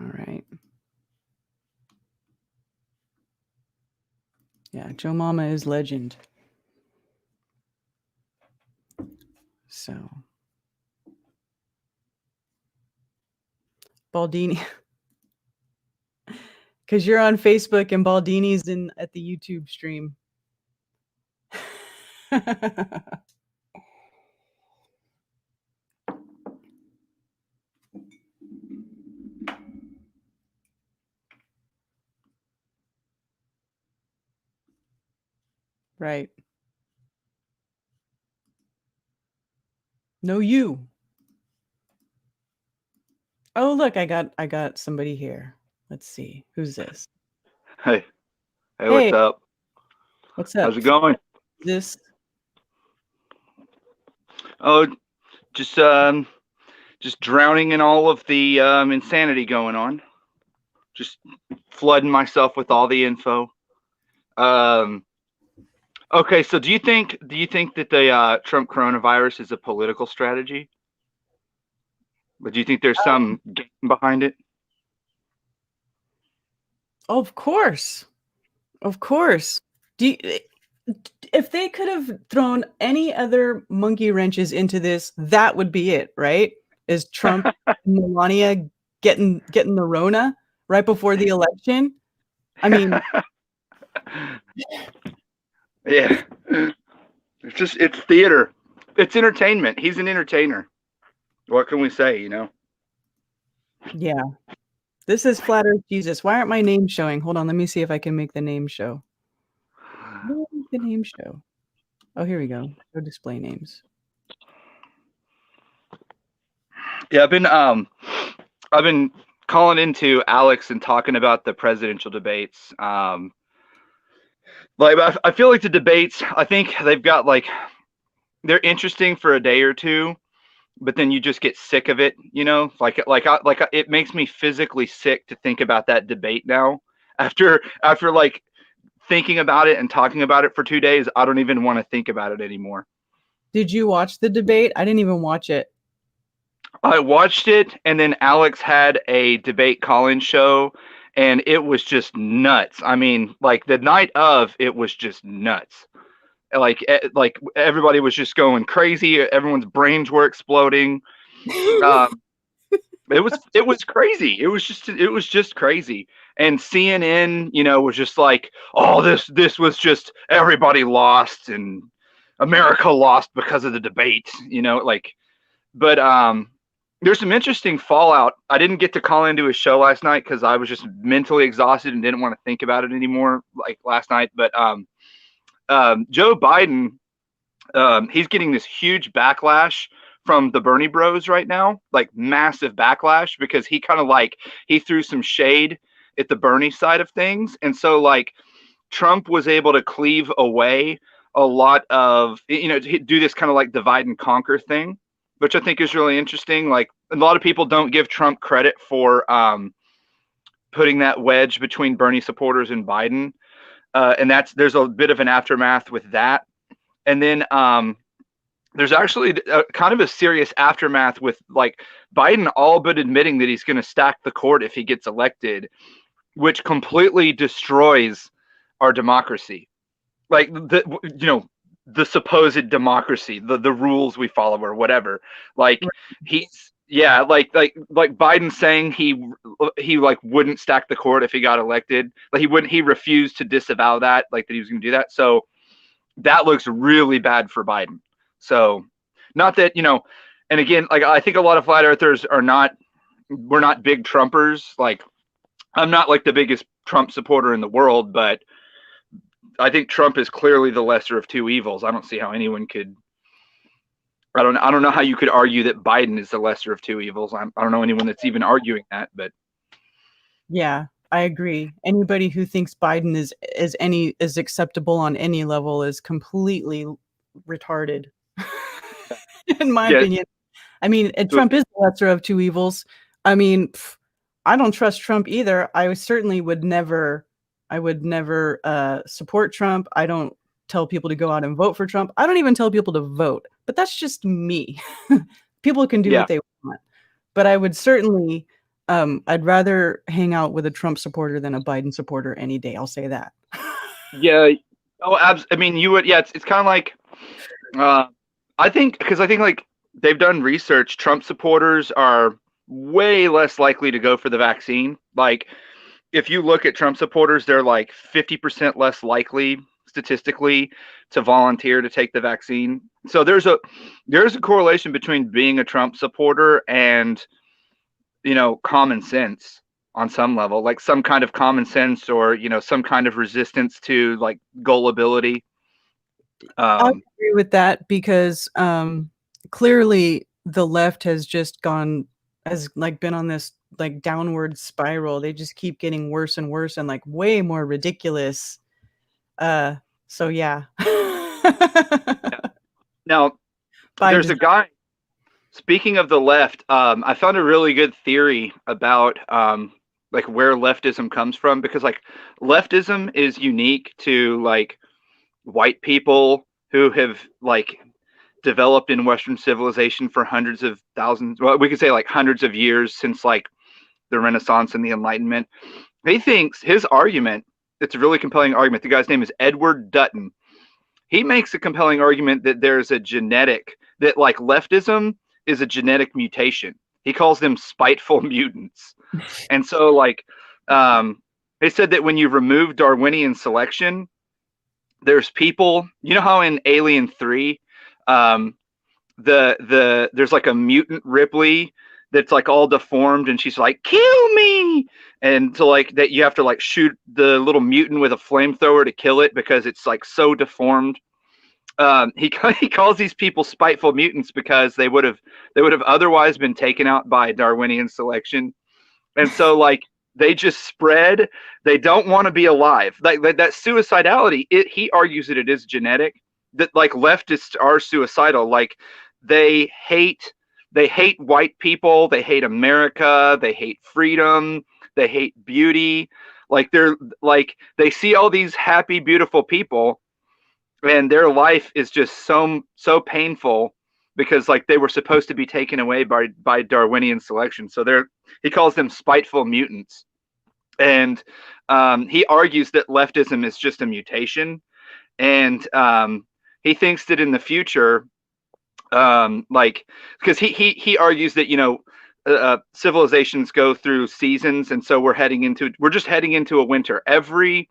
All right. Yeah, Joe Mama is legend. So, Baldini, because you're on Facebook and Baldini's in at the YouTube stream. Right. No, you. Oh, look, I got somebody here. Let's see. Who's this? Hey, Hey, what's up? what's up? How's it going? This Oh, just drowning in all of the insanity going on. Just flooding myself with all the info. Um, okay, so do you think that the Trump coronavirus is a political strategy? But do you think there's some game behind it? Of course. Of course. Do you, if they could have thrown any other monkey wrenches into this, that would be it, right? Is Trump and Melania getting the Rona right before the election? I mean, Yeah, it's theater, it's entertainment. He's an entertainer. What can we say? yeah. This is Flat Earth Jesus. Why aren't my names showing? Hold on, let me see if I can make the name show. Make the name show. Oh, here we go. Show display names. Yeah, I've been calling into Alex and talking about the presidential debates. I feel like the debates, I think they've got they're interesting for a day or two, but then you just get sick of it, it makes me physically sick to think about that debate now. After thinking about it and talking about it for 2 days, I don't even want to think about it anymore. Did you watch the debate? I didn't even watch it. I watched it, and then Alex had a debate call-in show, and it was just nuts. I mean, the night of, it was just nuts. Like everybody was just going crazy. Everyone's brains were exploding. Um, it was crazy. It was just crazy. And CNN, was just like, oh, this was just everybody lost and America lost because of the debate. But there's some interesting fallout. I didn't get to call into his show last night because I was just mentally exhausted and didn't want to think about it anymore last night. But Joe Biden, he's getting this huge backlash from the Bernie bros right now, like massive backlash, because he kind of he threw some shade at the Bernie side of things. And so Trump was able to cleave away a lot of, do this kind of divide and conquer thing, which I think is really interesting. Like, a lot of people don't give Trump credit for putting that wedge between Bernie supporters and Biden. And there's a bit of an aftermath with that. And then there's actually kind of a serious aftermath with Biden all but admitting that he's going to stack the court if he gets elected, which completely destroys our democracy. The supposed democracy, the rules we follow or whatever. Biden saying he wouldn't stack the court if he got elected. He refused to disavow that, that he was going to do that. So that looks really bad for Biden. So, not that, and again, like I think a lot of flat earthers are not. We're not big Trumpers. Like I'm not like the biggest Trump supporter in the world, but I think Trump is clearly the lesser of two evils. I don't see how anyone could. I don't know how you could argue that Biden is the lesser of two evils. I don't know anyone that's even arguing that, but Yeah, I agree. Anybody who thinks Biden is acceptable on any level is completely retarded, in my yeah, opinion. I mean, and Trump is the lesser of two evils. I mean, I don't trust Trump either. I certainly would never. I would never support Trump. I don't tell people to go out and vote for Trump. I don't even tell people to vote. But that's just me. People can do yeah, what they want. But I would certainly. I'd rather hang out with a Trump supporter than a Biden supporter any day. I'll say that. yeah. Oh, I mean, you would. Yeah, it's kind of like. I think like they've done research. Trump supporters are way less likely to go for the vaccine. Like if you look at Trump supporters, they're like 50% less likely statistically to volunteer to take the vaccine. So there's a correlation between being a Trump supporter and common sense on some level, like some kind of common sense or some kind of resistance to like gullibility. I agree with that because clearly the left has been on this like downward spiral. They just keep getting worse and worse and like way more ridiculous. So yeah. Now, there's a guy. Speaking of the left, I found a really good theory about like where leftism comes from, because like leftism is unique to like white people who have like developed in Western civilization for hundreds of thousands. Well, we could say like hundreds of years since like the Renaissance and the Enlightenment. He thinks his argument. It's a really compelling argument. The guy's name is Edward Dutton. He makes a compelling argument that there's a genetic that like leftism is a genetic mutation. He calls them spiteful mutants. And so like they said that when you remove Darwinian selection, there's people, how in Alien 3 there's like a mutant Ripley that's like all deformed and she's like, kill me, and so like that you have to like shoot the little mutant with a flamethrower to kill it because it's like so deformed. He calls these people spiteful mutants because they would have otherwise been taken out by Darwinian selection, and so like they just spread. They don't want to be alive. Like that suicidality. He argues that it is genetic. That like leftists are suicidal. Like they hate white people. They hate America. They hate freedom. They hate beauty. Like they see all these happy, beautiful people, and their life is just so painful because like they were supposed to be taken away by Darwinian selection. So he calls them spiteful mutants, and he argues that leftism is just a mutation, and he thinks that in the future, like because he argues that civilizations go through seasons, and so we're just heading into a winter. Every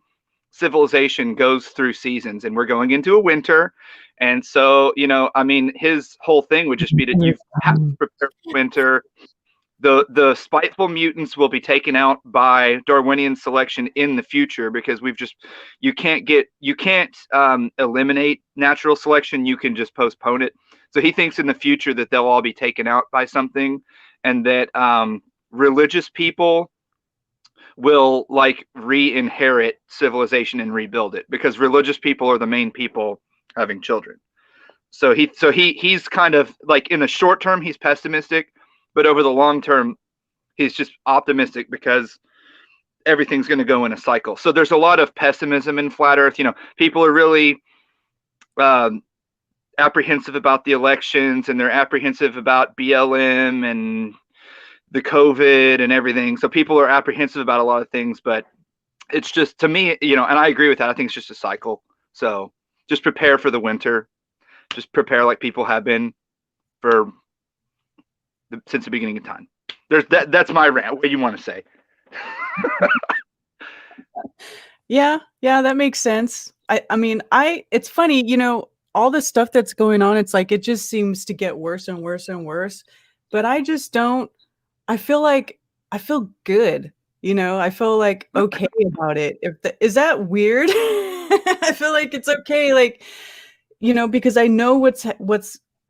civilization goes through seasons, and we're going into a winter. And so I mean, his whole thing would just be that you have to prepare for winter. The spiteful mutants will be taken out by Darwinian selection in the future, because you can't eliminate natural selection. You can just postpone it. So he thinks in the future that they'll all be taken out by something, and that religious people will like re-inherit civilization and rebuild it, because religious people are the main people having children. So he's kind of like, in the short term he's pessimistic, but over the long term he's just optimistic because everything's going to go in a cycle. So there's a lot of pessimism in flat earth. People are really apprehensive about the elections, and they're apprehensive about BLM and the COVID and everything. So people are apprehensive about a lot of things, but it's just, to me, and I agree with that. I think it's just a cycle. So just prepare for the winter. Just prepare like people have been since the beginning of time. That's my rant. What do you want to say? Yeah, that makes sense. I mean, it's funny, all the stuff that's going on, it's like it just seems to get worse and worse and worse. But I just don't. I feel like I feel good. I feel like okay about it. Is that weird? I feel like it's okay. Like, because I know what's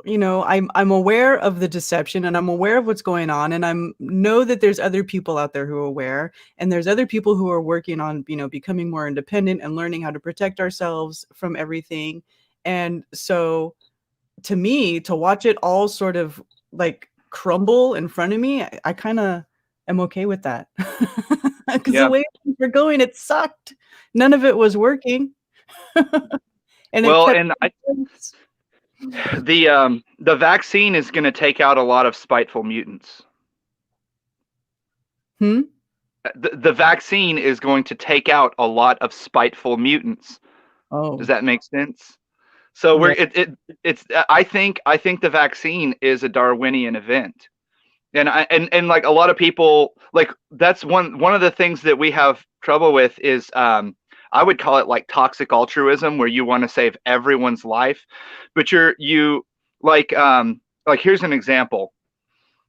I'm aware of the deception, and I'm aware of what's going on, and I'm know that there's other people out there who are aware, and there's other people who are working on becoming more independent and learning how to protect ourselves from everything. And so to me, to watch it all sort of like crumble in front of me, I kind of am okay with that. Because the Yeah. way things were going, it sucked. None of it was working. And it Well, kept and the vaccine is going to take out a lot of spiteful mutants. Hmm? The vaccine is going to take out a lot of spiteful mutants. Does Oh, that make sense? So yeah. it's I think the vaccine is a Darwinian event. And like a lot of people, like that's one of the things that we have trouble with is I would call it like toxic altruism, where you want to save everyone's life, but you like here's an example.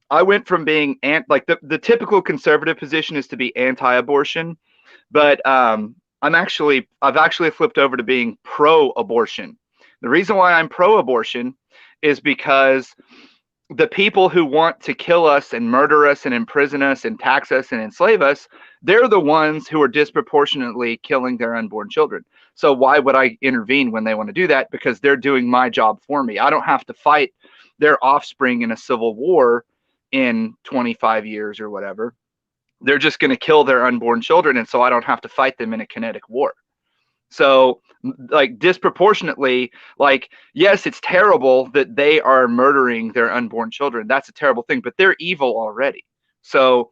I went from being like the typical conservative position is to be anti-abortion, but I've actually flipped over to being pro-abortion. The reason why I'm pro-abortion is because the people who want to kill us and murder us and imprison us and tax us and enslave us, they're the ones who are disproportionately killing their unborn children. So why would I intervene when they want to do that? Because they're doing my job for me. I don't have to fight their offspring in a civil war in 25 years or whatever. They're just going to kill their unborn children, and so I don't have to fight them in a kinetic war. So like disproportionately, like yes, it's terrible that they are murdering their unborn children. That's a terrible thing, but they're evil already. So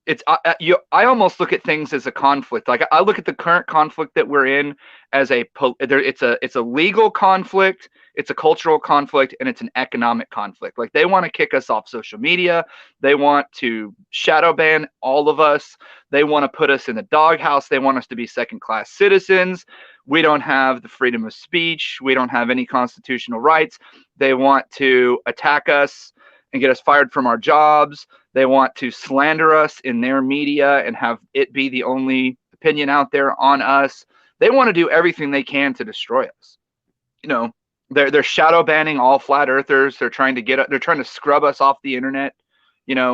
it's I almost look at things as a conflict. Like I look at the current conflict that we're in as it's a legal conflict, it's a cultural conflict, and it's an economic conflict. Like they want to kick us off social media, they want to shadow ban all of us, they want to put us in the doghouse, they want us to be second-class citizens. We don't have the freedom of speech, we don't have any constitutional rights. They want to attack us and get us fired from our jobs. They want to slander us in their media and have it be the only opinion out there on us. They want to do everything they can to destroy us. They're shadow banning all flat earthers. They're trying to scrub us off the internet,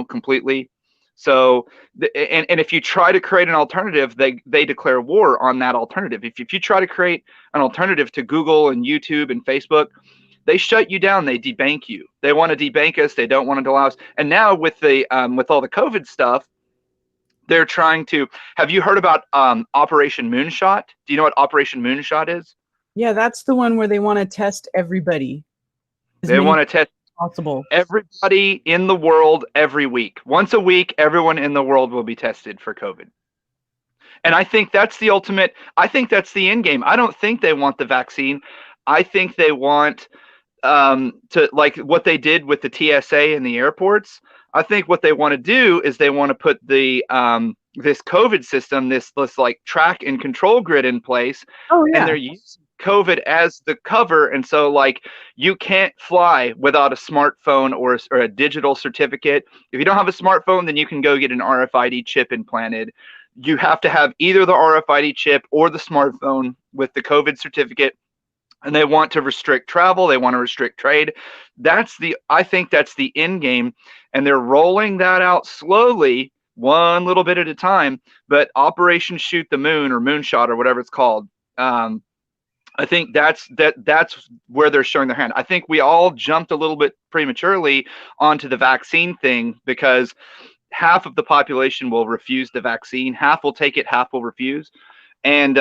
completely. So, and if you try to create an alternative, they declare war on that alternative. If you try to create an alternative to Google and YouTube and Facebook, they shut you down. They debank you. They want to debank us. They don't want to allow us. And now with with all the COVID stuff, they're trying to. Have you heard about Operation Moonshot? Do you know what Operation Moonshot is? Yeah, that's the one where they want to test everybody. They want to test possible. Everybody in the world every week. Once a week, everyone in the world will be tested for COVID. And I think that's the ultimate. I think that's the end game. I don't think they want the vaccine. I think they want to, like what they did with the TSA in the airports. I think what they want to do is they want to put the this COVID system, this like track and control grid in place. Oh yeah. And they're using COVID as the cover. And so like you can't fly without a smartphone or a digital certificate. If you don't have a smartphone, then you can go get an RFID chip implanted. You have to have either the RFID chip or the smartphone with the COVID certificate. And they want to restrict travel. They want to restrict trade. I think that's the end game. And they're rolling that out slowly, one little bit at a time. But Operation Shoot the Moon or Moonshot or whatever it's called, I think that's where they're showing their hand. I think we all jumped a little bit prematurely onto the vaccine thing because half of the population will refuse the vaccine. Half will take it, half will refuse. And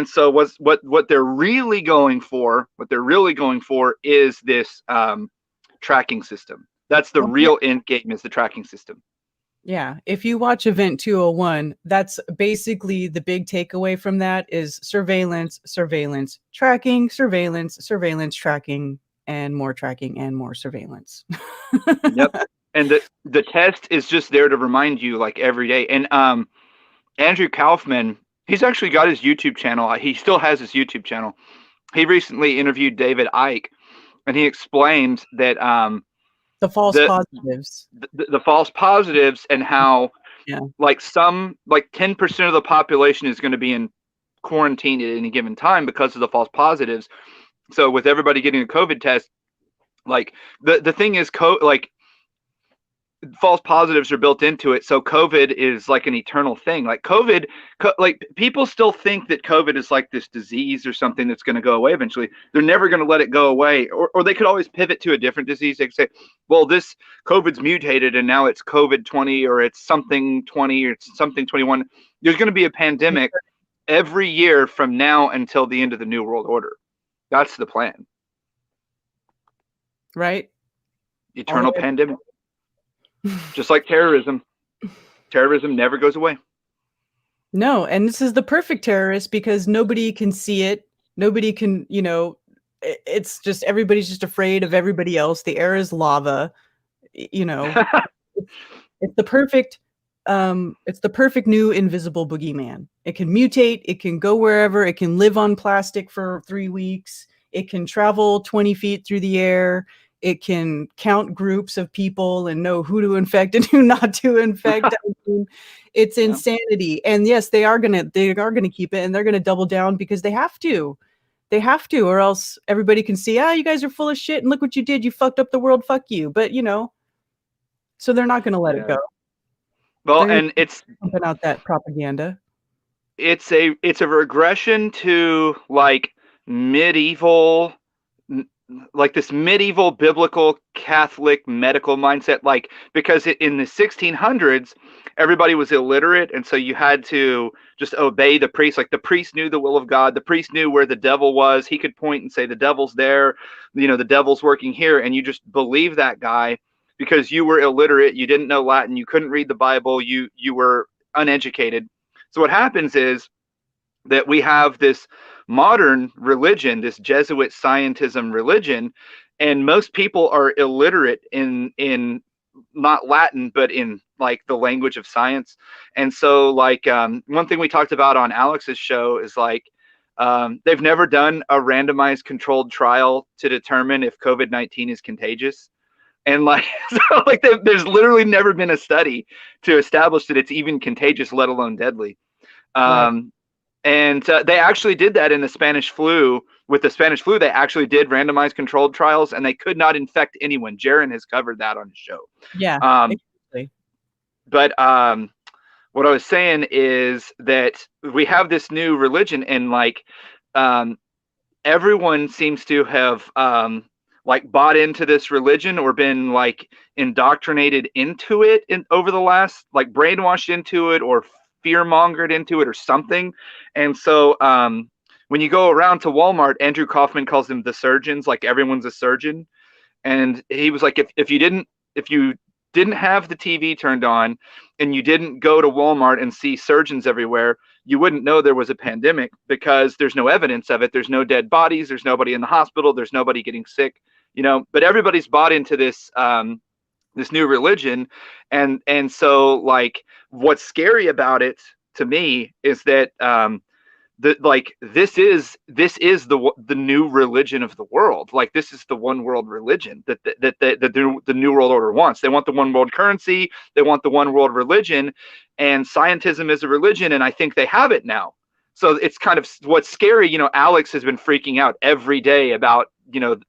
so what they're really going for, is this tracking system. That's the real end game, is the tracking system. Yeah. If you watch Event 201, that's basically the big takeaway from that is surveillance, surveillance, tracking, surveillance, surveillance, tracking, and more surveillance. Yep. And the test is just there to remind you like every day. And Andrew Kaufman, he's actually got his YouTube channel. He still has his YouTube channel. he recently interviewed David Icke, and he explains that The false the, positives. the false positives and how Yeah. like 10% of the population is going to be in quarantine at any given time because of the false positives. So with everybody getting a COVID test, like the thing is, like false positives are built into it. So COVID is like an eternal thing. Like COVID, like people still think that COVID is like this disease or something that's going to go away eventually. They're never going to let it go away. Or they could always pivot to a different disease. They could say, well, this COVID's mutated and now it's COVID 20 or it's something 20 or it's something 21. There's going to be a pandemic every year from now until the end of the New World Order. That's the plan. Right? Eternal pandemic. Just like terrorism. Terrorism never goes away. No, and this is the perfect terrorist because nobody can see it. Nobody can, it's just everybody's just afraid of everybody else. The air is lava. It's the perfect new invisible boogeyman. It can mutate, it can go wherever, it can live on plastic for 3 weeks, it can travel 20 feet through the air, it can count groups of people and know who to infect and who not to infect. I mean, it's insanity. And yes, they are gonna keep it, and they're gonna double down because they have to. They have to, or else everybody can see, you guys are full of shit and look what you did. You fucked up the world. Fuck you. But so they're not gonna let it go. Well, and it's pumping out that propaganda. It's a regression to like medieval, like this medieval biblical Catholic medical mindset, like because in the 1600s everybody was illiterate, and so you had to just obey the priest. Like the priest knew the will of God, the priest knew where the devil was. He could point and say the devil's there, the devil's working here, and you just believe that guy because you were illiterate, you didn't know Latin, you couldn't read the Bible, you were uneducated. So what happens is that we have this modern religion, this Jesuit scientism religion, and most people are illiterate in not Latin, but in like the language of science. And so like one thing we talked about on Alex's show is like they've never done a randomized controlled trial to determine if COVID-19 is contagious. And like, so like there's literally never been a study to establish that it's even contagious, let alone deadly. Right. And they actually did that in the Spanish flu. With the Spanish flu, they actually did randomized controlled trials, and they could not infect anyone. Jaron has covered that on his show. Yeah. Exactly. But what I was saying is that we have this new religion, and like everyone seems to have like bought into this religion or been like indoctrinated into it over the last, like brainwashed into it or fear-mongered into it or something. And so when you go around to Walmart, Andrew Kaufman calls them the surgeons, like everyone's a surgeon. And he was like, if you didn't have the TV turned on and you didn't go to Walmart and see surgeons everywhere, you wouldn't know there was a pandemic because there's no evidence of it. There's no dead bodies. There's nobody in the hospital. There's nobody getting sick, but everybody's bought into this this new religion. And so like what's scary about it to me is that this is the new religion of the world. Like this is the one world religion that the New World Order wants. They want the one world currency. They want the one world religion, and scientism is a religion. And I think they have it now. So it's kind of what's scary. Alex has been freaking out every day about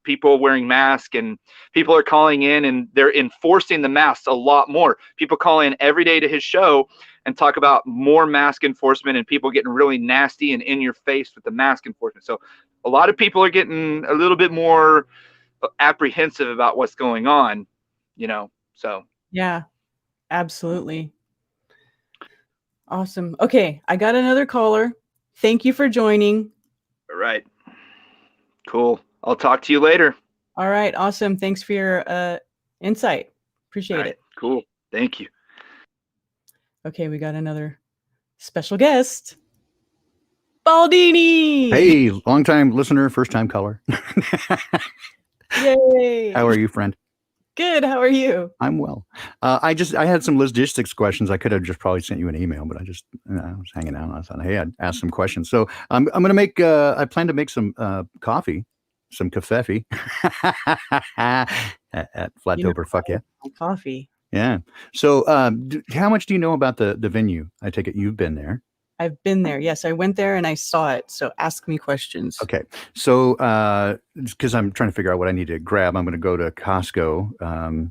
people wearing masks, and people are calling in and they're enforcing the masks a lot more. People call in every day to his show and talk about more mask enforcement and people getting really nasty and in your face with the mask enforcement. So a lot of people are getting a little bit more apprehensive about what's going on, so. Yeah, absolutely. Awesome. Okay. I got another caller. Thank you for joining. All right. Cool. I'll talk to you later. All right. Awesome. Thanks for your insight. Appreciate it. Cool. Thank you. Okay, we got another special guest. Baldini! Hey, long-time listener, first-time caller. Yay! How are you, friend? Good. How are you? I'm well. I had some logistics questions. I could have just probably sent you an email, but I was hanging out and I thought, hey, I'd ask some questions. So I'm going to make, I plan to make some coffee, some kafefe at You know, Flatober. Fuck yeah. coffee. Yeah. So how much do you know about the venue? I take it you've been there. I've been there. Yes, I went there and I saw it. So ask me questions. Okay. So, because I'm trying to figure out what I need to grab, I'm going to go to Costco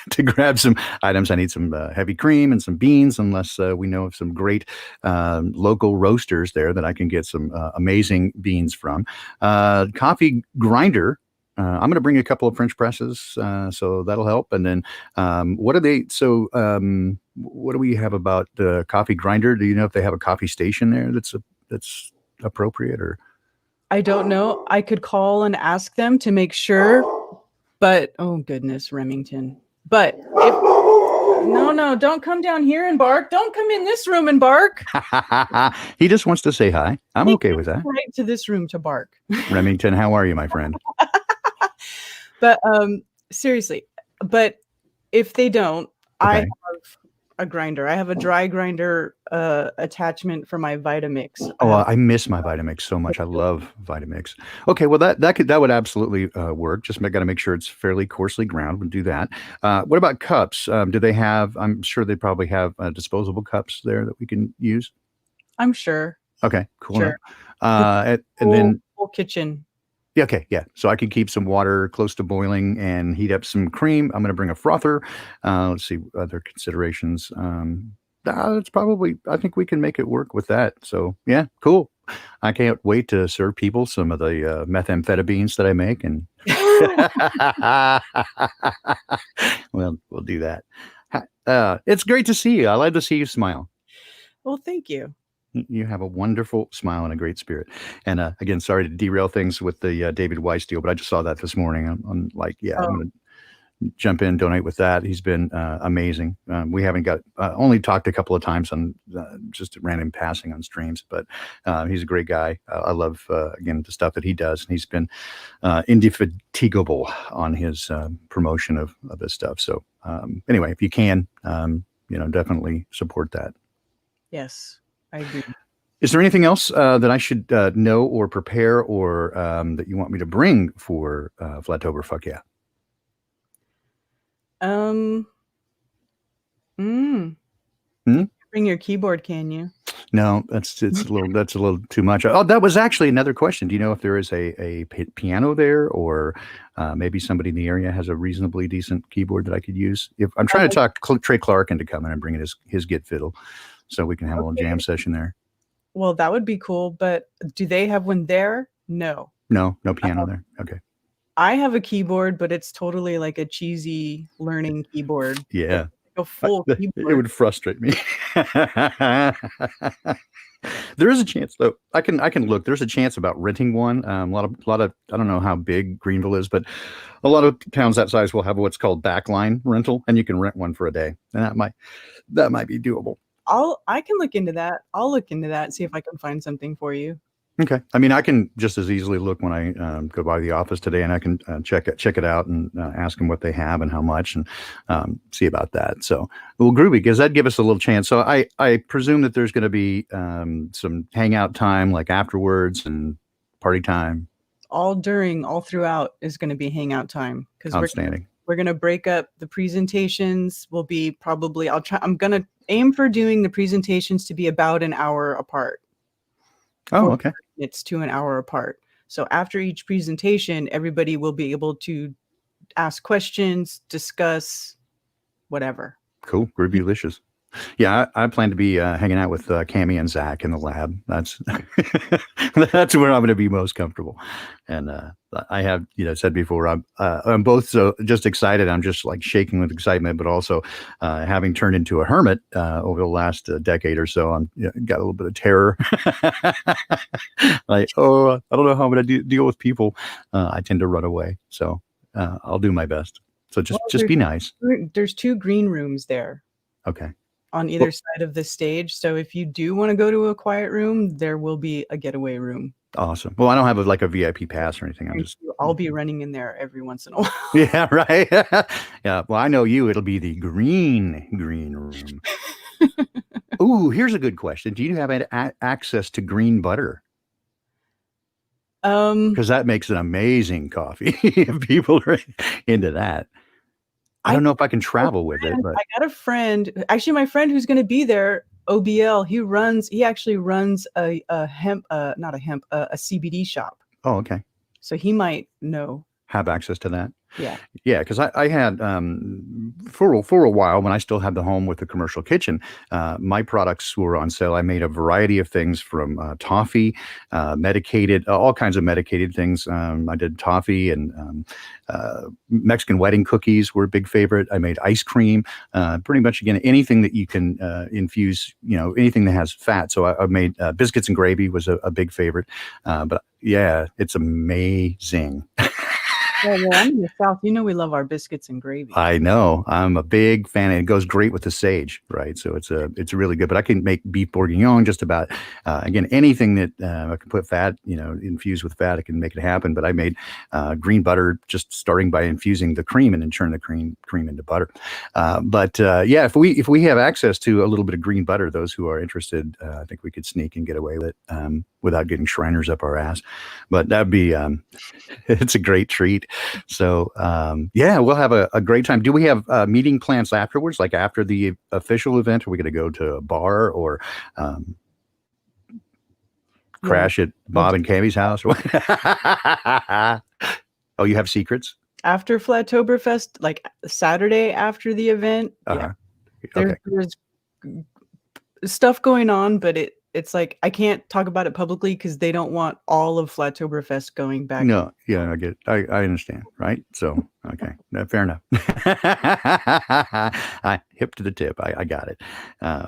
to grab some items. I need some heavy cream and some beans, unless we know of some great local roasters there that I can get some amazing beans from. Coffee grinder. I'm going to bring a couple of French presses, so that'll help. And then, what are they? So, what do we have about the coffee grinder? Do you know if they have a coffee station there that's appropriate, or? I don't know. I could call and ask them to make sure, but oh goodness, Remington. But if no, don't come down here and bark. Don't come in this room and bark. He just wants to say hi. I'm okay with that. Right to this room to bark. Remington, how are you, my friend? But seriously, but if they don't, I Okay. have a grinder. I have a dry grinder attachment for my Vitamix. Oh, I miss my Vitamix so much. I love Vitamix. Okay, well that would absolutely work. Just got to make sure it's fairly coarsely ground. We'll do that. What about cups? Do they have? I'm sure they probably have disposable cups there that we can use. I'm sure. Okay, cool. Sure. And then Whole kitchen. yeah, okay, yeah. So I can keep some water close to boiling and heat up some cream. I'm going to bring a frother. Let's see other considerations. It's probably, I think we can make it work with that. So yeah, cool. I can't wait to serve people some of the methamphetamines that I make, and well, we'll do that. It's great to see you. I love to see you smile. Well, thank you. You have a wonderful smile and a great spirit. And again, sorry to derail things with the David Weiss deal, but I just saw that this morning. I'm like, yeah, I'm going to jump in, donate with that. He's been amazing. We haven't got only talked a couple of times on just random passing on streams, but he's a great guy. I love again the stuff that he does, and he's been indefatigable on his promotion of this stuff. So anyway, if you can, definitely support that. Yes, I agree. Is there anything else that I should know or prepare, or that you want me to bring for Flatober? Fuck yeah. Bring your keyboard, can you? No, that's a little too much. Oh, that was actually another question. Do you know if there is a piano there, or maybe somebody in the area has a reasonably decent keyboard that I could use? If I'm trying to talk Trey Clark into coming and bringing his Git fiddle, so we can have a little jam session there. Well, that would be cool, but do they have one there? No. No piano there. Okay. I have a keyboard, but it's totally like a cheesy learning keyboard. Yeah. Like a full keyboard. It would frustrate me. There is a chance, though. I can look. There's a chance about renting one. A lot of I don't know how big Greenville is, but a lot of towns that size will have what's called backline rental, and you can rent one for a day, and that might be doable. I can look into that. I'll look into that and see if I can find something for you. Okay. I mean, I can just as easily look when I go by the office today, and I can check it out and ask them what they have and how much, and see about that. So, well, groovy, because that'd give us a little chance. So I presume that there's going to be some hangout time, like afterwards, and party time. All throughout is going to be hangout time, because Outstanding. We're going to break up the presentations. Will be probably I'm going to aim for doing the presentations to be about an hour apart. Oh, okay. It's to an hour apart. So after each presentation, everybody will be able to ask questions, discuss, whatever. Cool. Groovy-licious. Yeah, I plan to be hanging out with Cammie and Zach in the lab. That's that's where I'm going to be most comfortable. And I have, said before, I'm both so just excited. I'm just like shaking with excitement, but also having turned into a hermit over the last decade or so. I'm got a little bit of terror. Like, I don't know how I'm going to deal with people. I tend to run away, so I'll do my best. So just be nice. There's 2 green rooms there. Okay. On either side of the stage. So if you do want to go to a quiet room, there will be a getaway room. Awesome. Well, I don't have a VIP pass or anything. I'll be running in there every once in a while. Yeah, right. Yeah. Well, I know you. It'll be the green room. Ooh, here's a good question. Do you have access to green butter? Because that makes an amazing coffee. If people are into that. I don't know if I can travel with it, but I got a friend, actually my friend who's going to be there, OBL, he actually runs a CBD shop. Oh, okay. So he might know. Have access to that. Yeah. Yeah, because I had for a while when I still had the home with the commercial kitchen, my products were on sale. I made a variety of things from toffee, medicated, all kinds of medicated things. I did toffee and Mexican wedding cookies were a big favorite. I made ice cream, pretty much again anything that you can infuse, anything that has fat. So I made biscuits and gravy was a big favorite. But yeah, it's amazing. Well, I'm in the South. We love our biscuits and gravy. I know. I'm a big fan. And it goes great with the sage, right? So it's really good. But I can make beef bourguignon just about, again, anything that I can put fat, infuse with fat, I can make it happen. But I made green butter just starting by infusing the cream and then turn the cream into butter. Yeah, if we have access to a little bit of green butter, those who are interested, I think we could sneak and get away with it without getting Shriners up our ass. But that'd be, it's a great treat. So yeah, we'll have a great time. Do we have meeting plans afterwards, like after the official event? Are we going to go to a bar or crash at Bob and Cammy's house? Oh, you have secrets? After Flatoberfest, like Saturday after the event, yeah. There's stuff going on, but it's like I can't talk about it publicly because they don't want all of Flatoberfest going back. No, yeah, I get it. I understand, right? So okay, fair enough. I hip to the tip. I got it.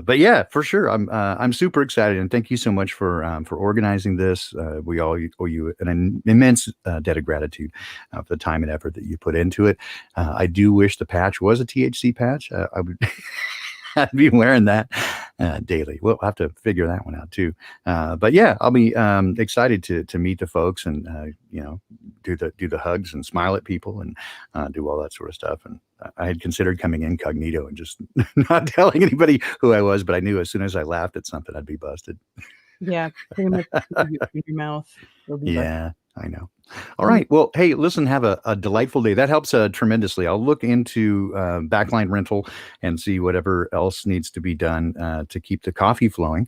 But yeah, for sure, I'm super excited, and thank you so much for organizing this. We all owe you an immense debt of gratitude for the time and effort that you put into it. I do wish the patch was a THC patch. I would. I'd be wearing that daily. We'll have to figure that one out too. But yeah, I'll be excited to meet the folks and do the hugs and smile at people and do all that sort of stuff. And I had considered coming incognito and just not telling anybody who I was, but I knew as soon as I laughed at something, I'd be busted. Yeah, pretty much in your mouth. Yeah, I know. All right. Well, hey, listen, have a delightful day. That helps tremendously. I'll look into backline rental and see whatever else needs to be done to keep the coffee flowing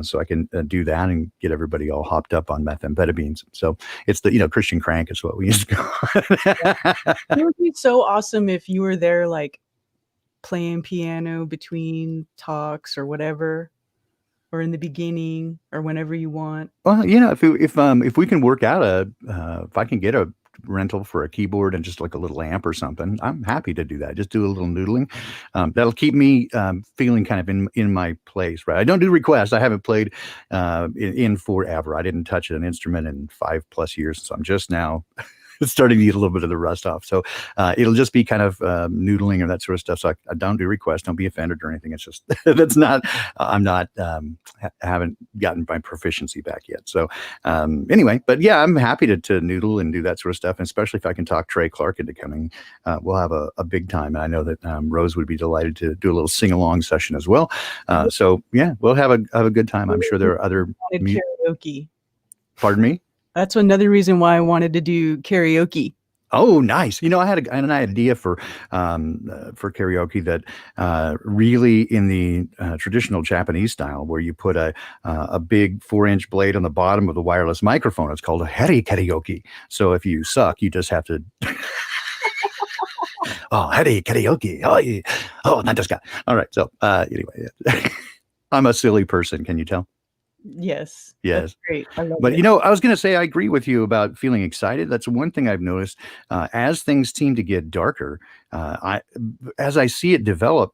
so I can do that and get everybody all hopped up on methamphetamines. So it's the, Christian crank is what we used to call it. It would be so awesome if you were there, like playing piano between talks or whatever. Or in the beginning, or whenever you want. Well, if we can work out if I can get a rental for a keyboard and just like a little amp or something, I'm happy to do that. Just do a little noodling. That'll keep me feeling kind of in my place, right? I don't do requests. I haven't played in forever. I didn't touch an instrument in 5+ years, so I'm just now starting to get a little bit of the rust off. So it'll just be kind of noodling or that sort of stuff. So I don't do requests. Don't be offended or anything. It's just haven't gotten my proficiency back yet. So anyway, but yeah, I'm happy to noodle and do that sort of stuff. And especially if I can talk Trey Clark into coming, we'll have a big time. And I know that Rose would be delighted to do a little sing along session as well. So yeah, we'll have a good time. I'm sure there are other karaoke. Pardon me? That's another reason why I wanted to do karaoke. Oh, nice. I had an idea for karaoke that really in the traditional Japanese style, where you put a big 4-inch blade on the bottom of the wireless microphone. It's called a heri karaoke. So if you suck, you just have to. Oh, heri karaoke. Oh, not just got. All right. So anyway, I'm a silly person. Can you tell? Yes. Yes. Great. I love but it. I was going to say, I agree with you about feeling excited. That's one thing I've noticed as things seem to get darker. As I see it develop,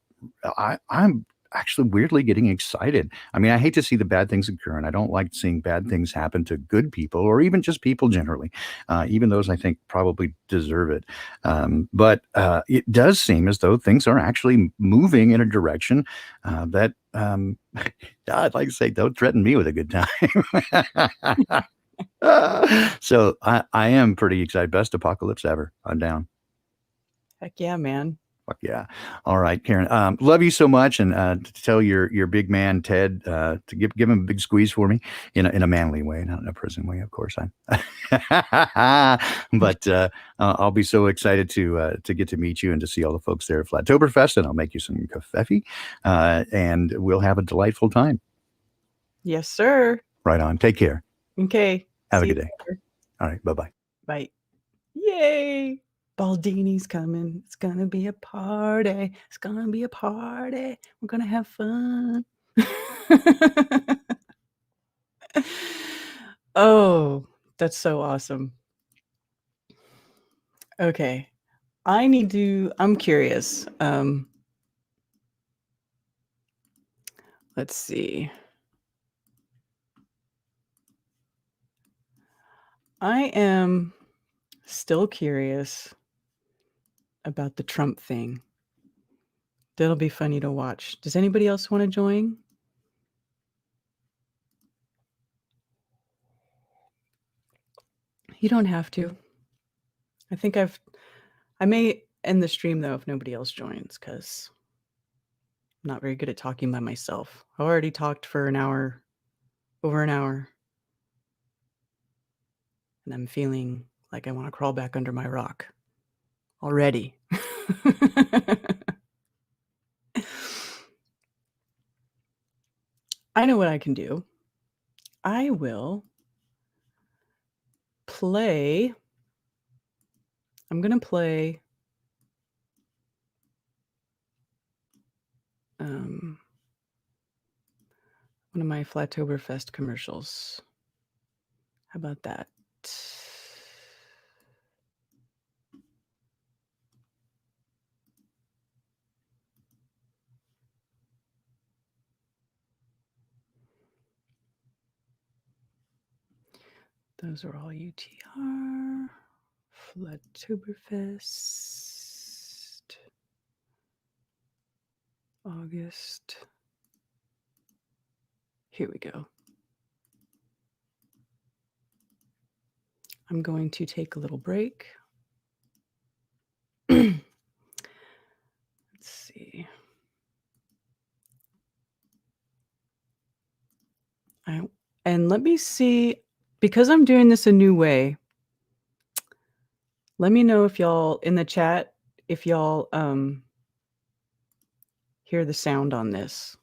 I'm actually weirdly getting excited. I mean, I hate to see the bad things occur, and I don't like seeing bad things happen to good people or even just people generally, even those I think probably deserve it. But it does seem as though things are actually moving in a direction that I'd like to say, don't threaten me with a good time. So I am pretty excited. Best apocalypse ever. I'm down. Heck yeah, man. Fuck yeah. All right, Karen. Love you so much, and to tell your big man Ted to give him a big squeeze for me in a manly way, not in a prison way, of course. But I'll be so excited to get to meet you and to see all the folks there at Flatoberfest, and I'll make you some kafefe, and we'll have a delightful time. Yes, sir. Right on. Take care. Okay. Have a See good you day. later. All right. Bye-bye. Bye. Yay. Baldini's coming. It's gonna be a party. It's gonna be a party. We're gonna have fun. Oh, that's so awesome. Okay. I'm curious. Let's see. I am still curious about the Trump thing. That'll be funny to watch. Does anybody else want to join? You don't have to. I may end the stream though if nobody else joins, because I'm not very good at talking by myself. I already talked for over an hour. And I'm feeling like I want to crawl back under my rock already. I know what I can do. I will play. I'm going to play one of my Flatoberfest commercials. How about that? Those are all UTR, Flatoberfest, August. Here we go. I'm going to take a little break. Let's see. And let me see, because I'm doing this a new way, let me know if y'all in the chat, if y'all hear the sound on this.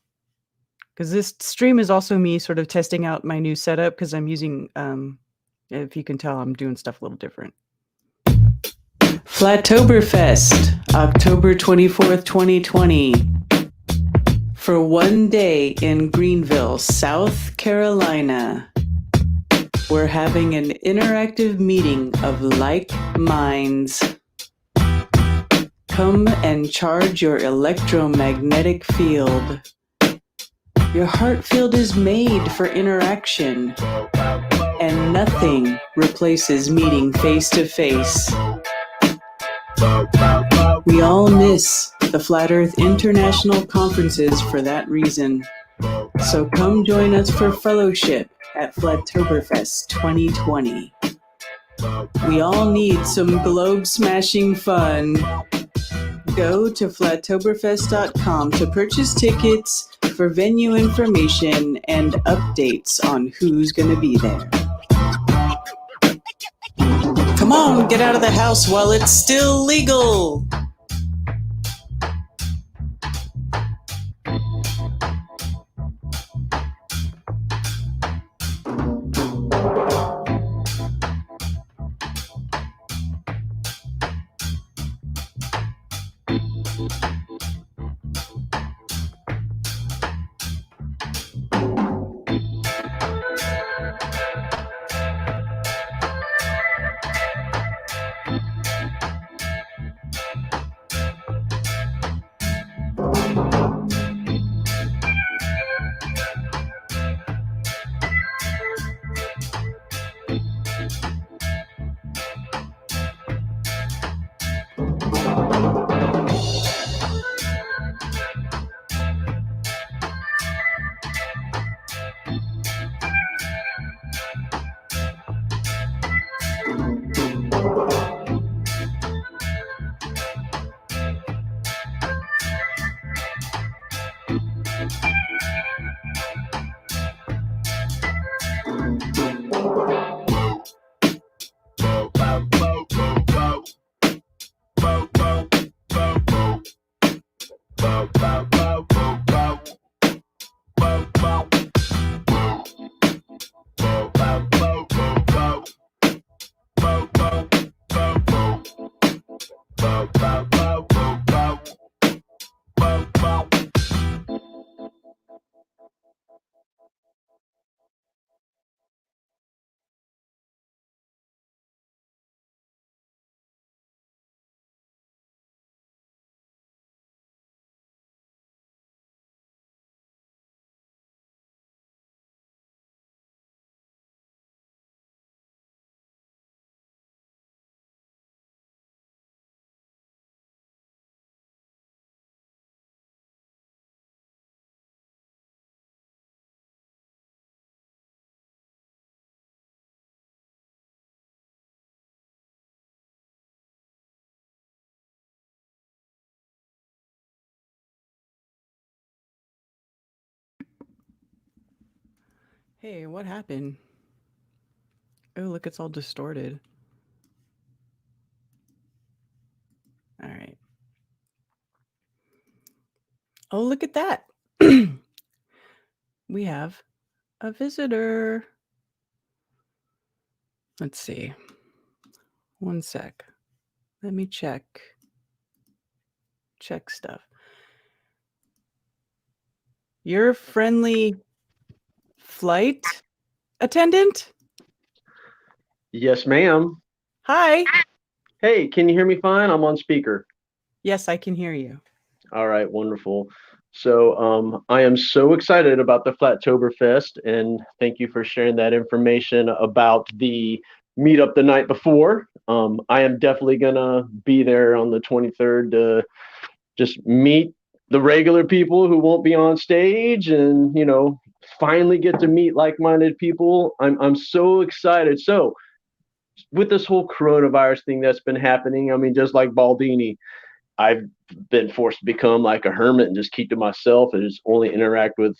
Because this stream is also me sort of testing out my new setup, because I'm using, if you can tell, I'm doing stuff a little different. Flatoberfest, October 24th, 2020. For one day in Greenville, South Carolina. We're having an interactive meeting of like minds. Come and charge your electromagnetic field. Your heart field is made for interaction, and nothing replaces meeting face to face. We all miss the Flat Earth International Conferences for that reason. So come join us for fellowship at Flatoberfest 2020. We all need some globe-smashing fun. Go to flatoberfest.com to purchase tickets for venue information and updates on who's going to be there. Come on, get out of the house while it's still legal. Hey, what happened? Oh, look, it's all distorted. All right. Oh, look at that. We have a visitor. Let's see. One sec. Let me check stuff. You're a friendly flight attendant? Yes, ma'am. Hi. Hey, can you hear me fine? I'm on speaker. Yes, I can hear you. All right, wonderful. So, I am so excited about the Flatoberfest, and thank you for sharing that information about the meetup the night before. I am definitely gonna be there on the 23rd to just meet the regular people who won't be on stage, and finally get to meet like-minded people. I'm so excited. So, with this whole coronavirus thing that's been happening, I mean, just like Baldini, I've been forced to become like a hermit and just keep to myself and just only interact with,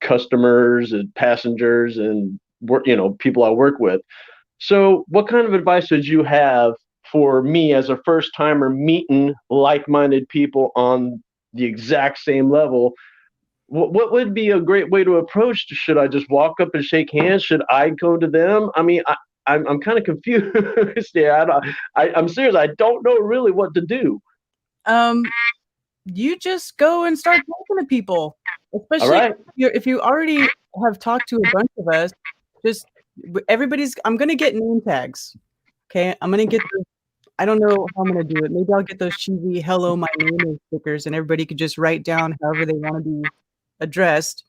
customers and passengers and work, people I work with. So, what kind of advice would you have for me as a first timer meeting like-minded people on the exact same level? What would be a great way to approach? Should I just walk up and shake hands? Should I go to them? I mean, I'm kind of confused. Yeah, I'm serious. I don't know really what to do. You just go and start talking to people, All especially right. if you already have talked to a bunch of us. Just I'm gonna get name tags. Okay, I'm gonna get those. I don't know how I'm gonna do it. Maybe I'll get those cheesy "Hello, my name is" stickers, and everybody could just write down however they want to be addressed.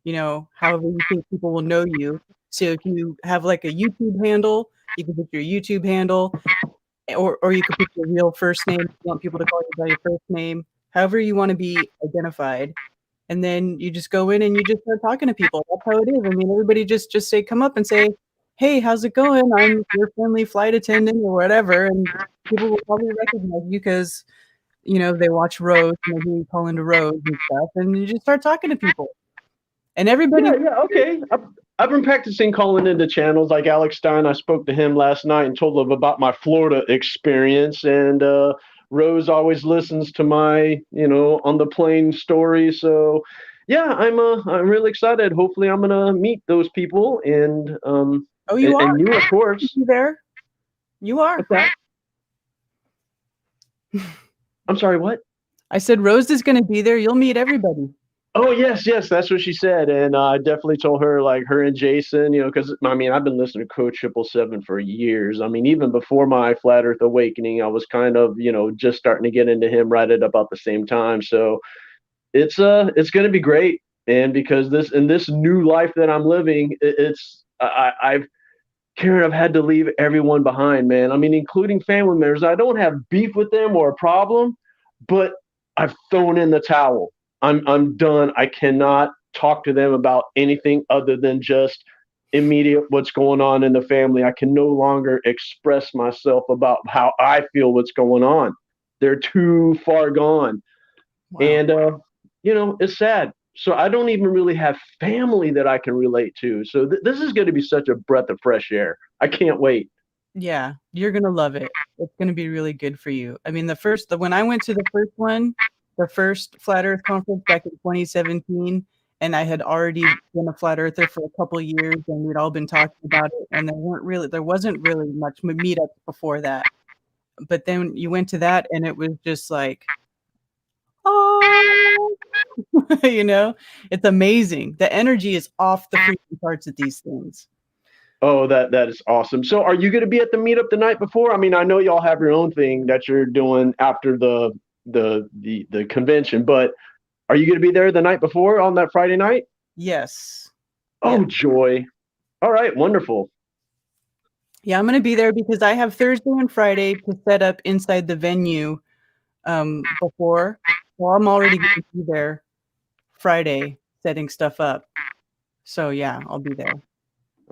However you think people will know you. So if you have like a YouTube handle, you can put your YouTube handle, or you could put your real first name if you want people to call you by your first name, however you want to be identified. And then you just go in and you just start talking to people. That's how it is. I mean, everybody just say, come up and say, hey, how's it going? I'm your friendly flight attendant or whatever. And people will probably recognize you because, they watch Rose and they hear you call into Rose and stuff. And you just start talking to people. And everybody. Yeah, okay. I've been practicing calling into channels like Alex Stein. I spoke to him last night and told him about my Florida experience. And Rose always listens to my, on the plane story. So, yeah, I'm really excited. Hopefully, I'm gonna meet those people and Oh, you are? and you, of course. You there? You are. What's that? I'm sorry, what? I said Rose is going to be there. You'll meet everybody. Oh, yes, that's what she said. And I definitely told her, like, her and Jason, because I mean, I've been listening to Coach 777 for years. I mean, even before my Flat Earth Awakening, I was kind of, just starting to get into him right at about the same time. So it's going to be great. And because this new life that I'm living, Karen, I've had to leave everyone behind, man. I mean, including family members. I don't have beef with them or a problem, but I've thrown in the towel. I'm done. I cannot talk to them about anything other than just immediate what's going on in the family. I can no longer express myself about how I feel what's going on. They're too far gone. Wow. And it's sad. So I don't even really have family that I can relate to. So this is going to be such a breath of fresh air. I can't wait. Yeah, you're gonna love it. It's gonna be really good for you. I mean, when I went to the first one, the first Flat Earth conference back in 2017, and I had already been a flat earther for a couple of years, and we'd all been talking about it, and there wasn't really much meetups before that. But then you went to that, and it was just like, oh, it's amazing. The energy is off the freaking charts at these things. Oh, that is awesome. So are you going to be at the meetup the night before? I mean, I know y'all have your own thing that you're doing after the convention, but are you going to be there the night before on that Friday night? Yes. Oh, Yeah. joy. All right, wonderful. Yeah, I'm going to be there because I have Thursday and Friday to set up inside the venue before. So I'm already going to be there Friday setting stuff up. So yeah, I'll be there.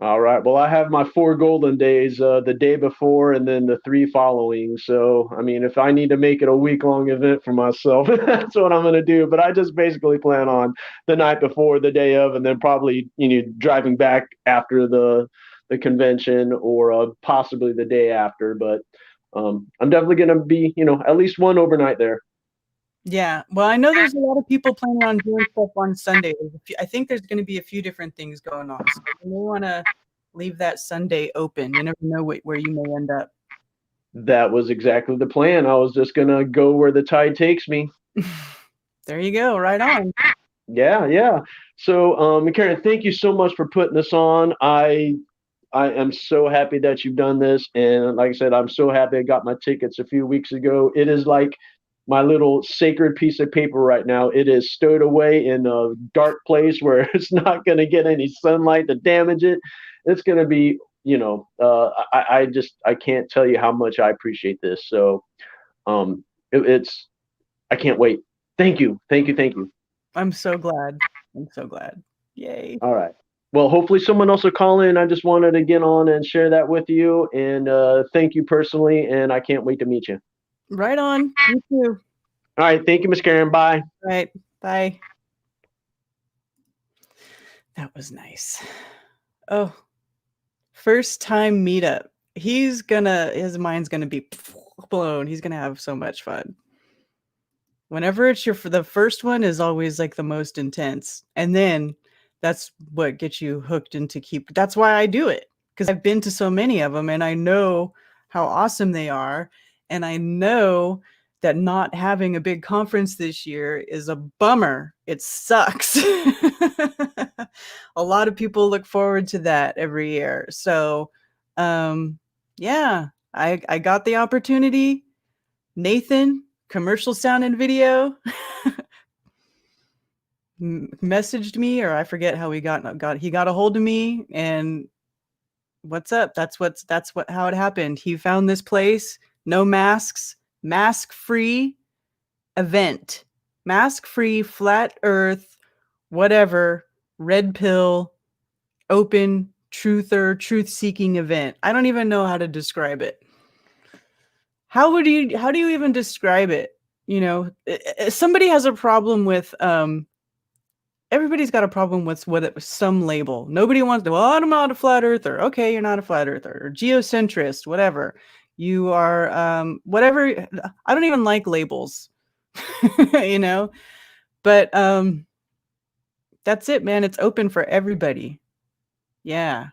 All right. Well, I have my 4 golden days, the day before and then the 3 following. So, I mean, if I need to make it a week-long event for myself, that's what I'm going to do. But I just basically plan on the night before, the day of, and then probably, driving back after the convention or possibly the day after. But I'm definitely going to be, at least one overnight there. Yeah. Well, I know there's a lot of people planning on doing stuff on Sunday. I think there's going to be a few different things going on. So you may want to leave that Sunday open. You never know where you may end up. That was exactly the plan. I was just going to go where the tide takes me. There you go. Right on. Yeah. So, Karen, thank you so much for putting this on. I am so happy that you've done this. And like I said, I'm so happy I got my tickets a few weeks ago. It is like my little sacred piece of paper right now. It is stowed away in a dark place where it's not going to get any sunlight to damage it. It's going to be, I can't tell you how much I appreciate this. So I can't wait. Thank you. I'm so glad. Yay. All right. Well, hopefully someone else will call in. I just wanted to get on and share that with you. And thank you personally. And I can't wait to meet you. Right on. You too. All right. Thank you, Miss Karen. Bye. All right. Bye. That was nice. Oh, first time meetup. His mind's gonna be blown. He's gonna have so much fun. Whenever it's the first one is always like the most intense. And then that's what gets you hooked into that's why I do it. Because I've been to so many of them and I know how awesome they are. And I know that not having a big conference this year is a bummer. It sucks. A lot of people look forward to that every year. So, yeah, I got the opportunity. Nathan, commercial sound and video, messaged me, or I forget how he got a hold of me, and what's up? How it happened. He found this place, no masks, mask-free event, mask-free, flat earth, whatever, red pill, open truth-seeking event. I don't even know how to describe it. How do you even describe it? Somebody has a problem with everybody's got a problem with some label. Nobody wants to, well, I'm not a flat earther. Okay, you're not a flat earther, or geocentrist, whatever. You are whatever. I don't even like labels. But that's it, man. It's open for everybody. Yeah.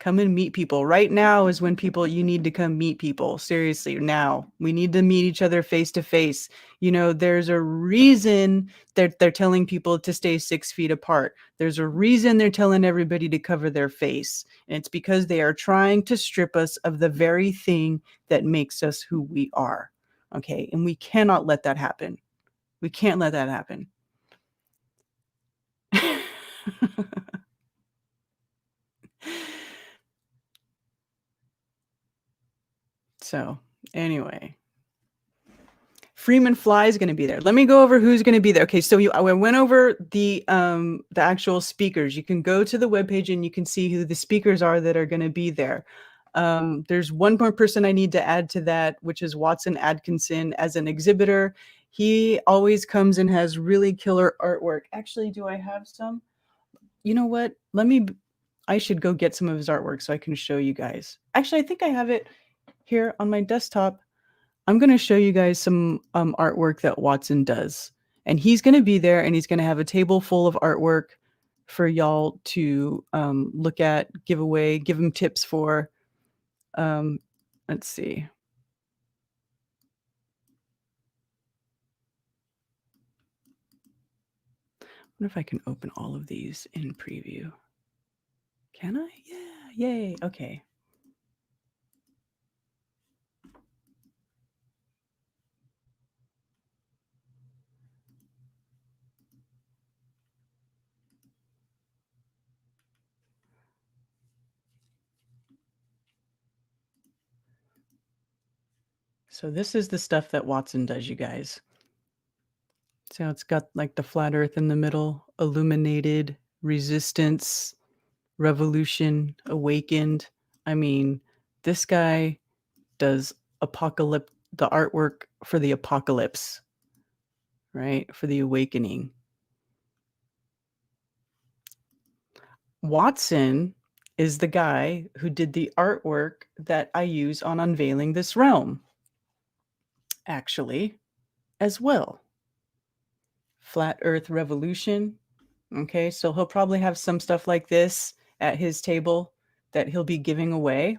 Come and meet people. Right now is when you need to come meet people. Seriously, now. We need to meet each other face to face. There's a reason they're telling people to stay 6 feet apart. There's a reason they're telling everybody to cover their face. And it's because they are trying to strip us of the very thing that makes us who we are. Okay? And we cannot let that happen. We can't let that happen. So, anyway, Freeman Fly is going to be there. Let me go over who's going to be there. Okay, so I went over the actual speakers. You can go to the webpage and you can see who the speakers are that are going to be there. There's one more person I need to add to that, which is Watson Atkinson as an exhibitor. He always comes and has really killer artwork. Actually, do I have some? You know what? I should go get some of his artwork so I can show you guys. Actually, I think I have it here on my desktop. I'm going to show you guys some artwork that Watson does. And he's going to be there and he's going to have a table full of artwork for y'all to look at, give away, give him tips for. Let's see. I wonder if I can open all of these in preview. Can I? Yeah, yay. Okay. So this is the stuff that Watson does, you guys. So it's got like the flat earth in the middle, illuminated, resistance, Revolution Awakened. I mean, this guy does the artwork for the apocalypse, right? For the awakening. Watson is the guy who did the artwork that I use on Unveiling This Realm, actually, as well. Flat Earth Revolution. Okay, so he'll probably have some stuff like this at his table that he'll be giving away,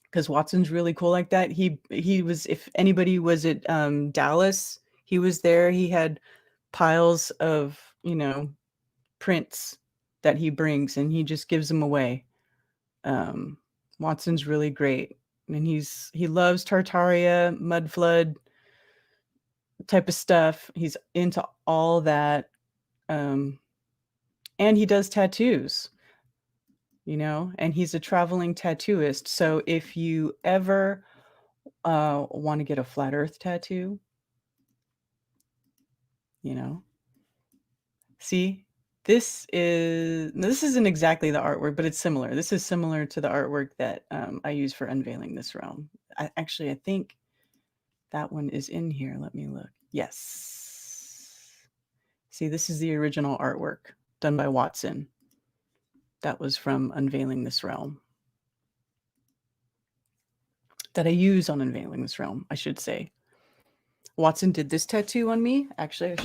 because Watson's really cool like that. He was, if anybody was at Dallas, he was there. He had piles of, prints that he brings, and he just gives them away. Watson's really great, and he loves Tartaria, Mud Flood type of stuff. He's into all that. And he does tattoos, and he's a traveling tattooist. So if you ever want to get a flat earth tattoo, see, this isn't exactly the artwork, but it's similar. This is similar to the artwork that I use for Unveiling This Realm. I think that one is in here. Let me look. Yes. See, this is the original artwork done by Watson. That was from Unveiling This Realm. That I use on Unveiling This Realm, I should say. Watson did this tattoo on me. Actually,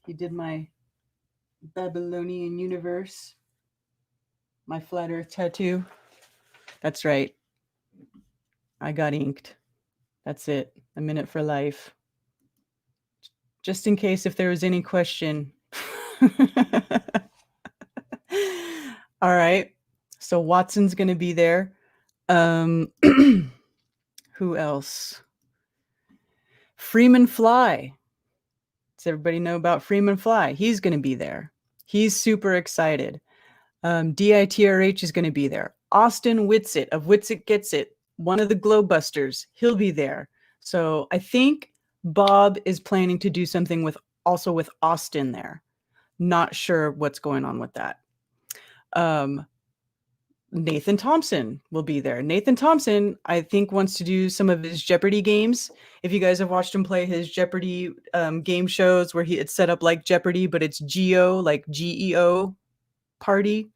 he did my Babylonian universe, my flat earth tattoo. That's right. I got inked. That's it. A minute for life. Just in case if there was any question. All right. So Watson's going to be there. Who else? Freeman Fly. Does everybody know about Freeman Fly? He's going to be there. He's super excited. DITRH is going to be there. Austin Whitsitt of Whitsitt Gets It, one of the Globebusters, he'll be there. So I think Bob is planning to do something with Austin there. Not sure what's going on with that. Nathan Thompson will be there. Nathan Thompson, I think, wants to do some of his Jeopardy games. If you guys have watched him play his Jeopardy game shows where it's set up like Jeopardy, but it's Geo, like GEO party,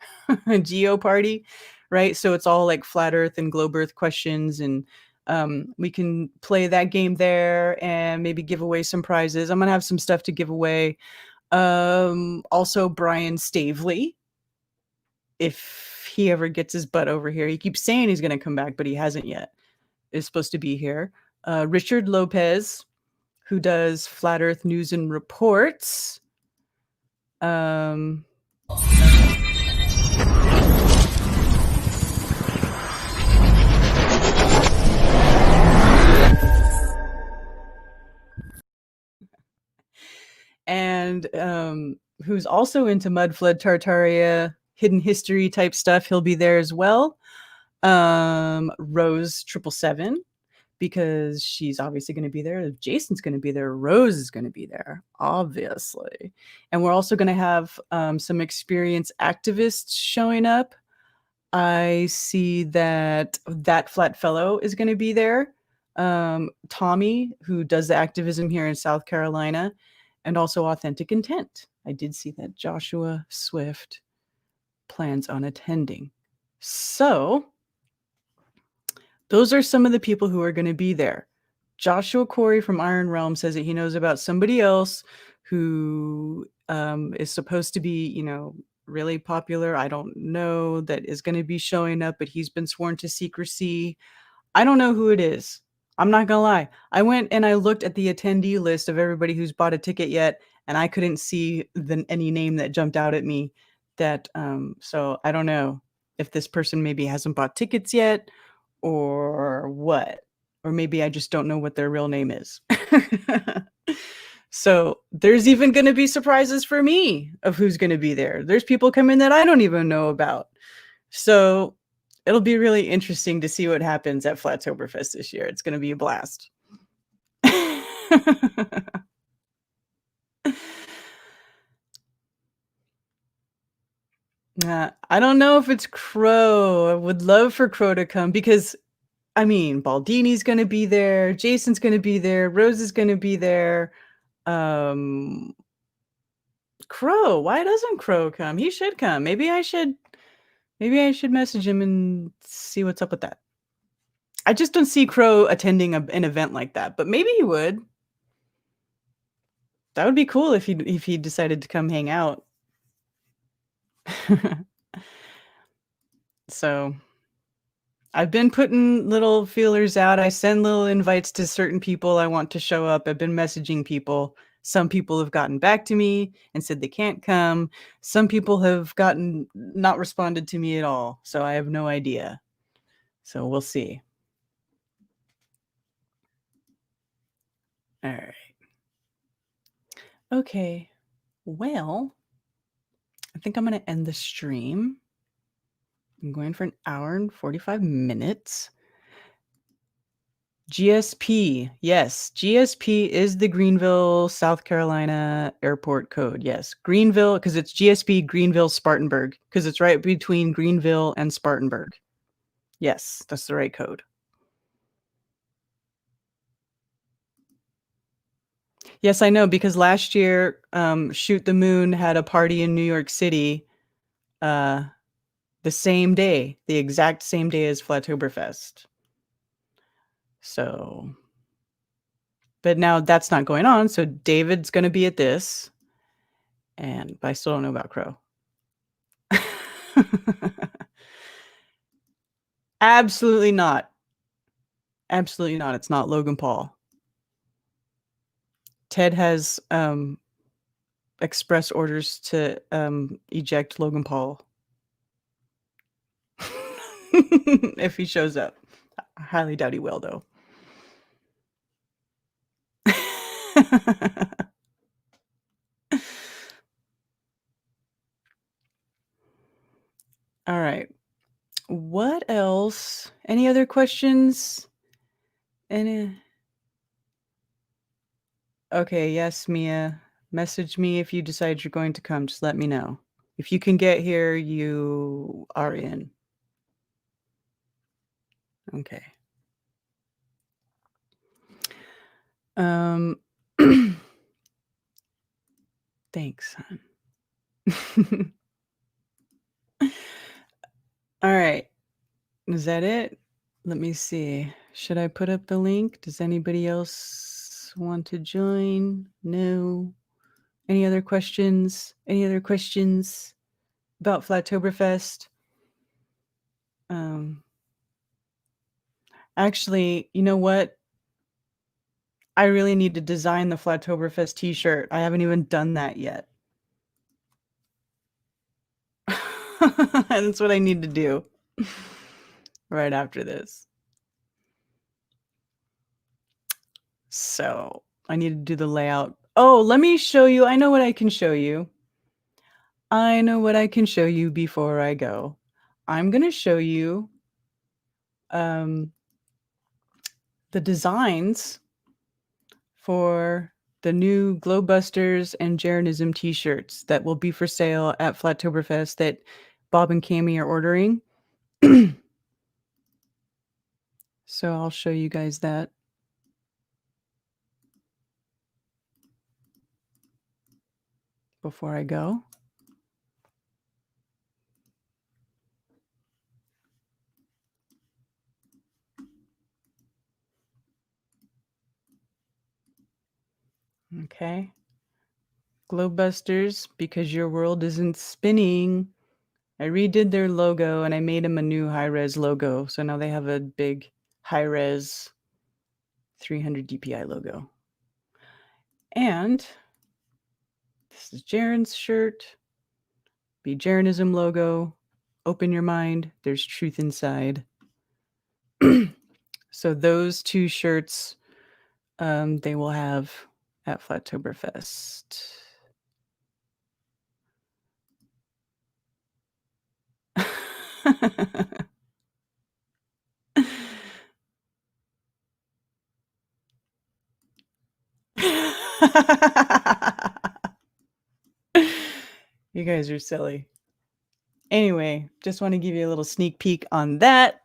Geo party, right? So it's all like flat earth and globe earth questions, and we can play that game there and maybe give away some prizes. I'm going to have some stuff to give away. Also Brian Stavely, if he ever gets his butt over here. He keeps saying he's going to come back, but he hasn't yet. Is supposed to be here. Richard Lopez, who does Flat Earth News and Reports. And who's also into Mud Flood, Tartaria, hidden history type stuff. He'll be there as well. Rose 777, because she's obviously going to be there. Jason's going to be there. Rose is going to be there, obviously. And we're also going to have some experienced activists showing up. I see that Flat Fellow is going to be there. Tommy, who does the activism here in South Carolina, and also Authentic Intent. I did see that Joshua Swift plans on attending. So those are some of the people who are going to be there. Joshua Corey from Iron Realm says that he knows about somebody else who is supposed to be, really popular. I don't know, that is going to be showing up, but he's been sworn to secrecy. I don't know who it is. I'm not going to lie. I went and I looked at the attendee list of everybody who's bought a ticket yet, and I couldn't see any name that jumped out at me. So I don't know if this person maybe hasn't bought tickets yet or what, or maybe I just don't know what their real name is. So there's even going to be surprises for me of who's going to be there. There's people coming that I don't even know about. So it'll be really interesting to see what happens at Flatoberfest this year. It's going to be a blast. I don't know if it's Crow. I would love for Crow to come because, I mean, Baldini's going to be there. Jason's going to be there. Rose is going to be there. Crow. Why doesn't Crow come? He should come. Maybe I should message him and see what's up with that. I just don't see Crow attending an event like that, but maybe he would. That would be cool if he decided to come hang out. So I've been putting little feelers out. I send little invites to certain people I want to show up. I've been messaging people. Some people have gotten back to me and said they can't come. Some people have not responded to me at all. So I have no idea. So we'll see. All right. Okay. Well, I think I'm going to end the stream. I'm going for an hour and 45 minutes. GSP. Yes, GSP is the Greenville, South Carolina airport code. Yes, Greenville, because it's GSP Greenville Spartanburg, because it's right between Greenville and Spartanburg. Yes, that's the right code. Yes, I know, because last year, Shoot the Moon had a party in New York City the same day, the exact same day as Flatoberfest. So, but now that's not going on. So David's going to be at this, but I still don't know about Crow. Absolutely not. Absolutely not. It's not Logan Paul. Ted has express orders to eject Logan Paul if he shows up. I highly doubt he will, though. All right. What else? Any other questions? Okay, yes, Mia. Message me if you decide you're going to come. Just let me know. If you can get here, you are in. Okay. Thanks, hon. All right. Is that it? Let me see. Should I put up the link? Does anybody else want to join? No. Any other questions? Any other questions about Flatoberfest? Actually, you know what? I really need to design the Flatoberfest t-shirt. I haven't even done that yet. That's what I need to do right after this. So I need to do the layout. Oh, let me show you. I know what I can show you. I know what I can show you before I go. I'm going to show you the designs for the new Glowbusters and Jeranism t-shirts that will be for sale at Flatoberfest that Bob and Cami are ordering. So I'll show you guys that. Before I go. Okay. Glowbusters, because your world isn't spinning. I redid their logo and I made them a new high-res logo. So now they have a big high-res 300 DPI logo. And this is Jaren's shirt. Be Jeranism logo. Open your mind. There's truth inside. So those two shirts they will have at Flatoberfest. You guys are silly. Anyway, just want to give you a little sneak peek on that.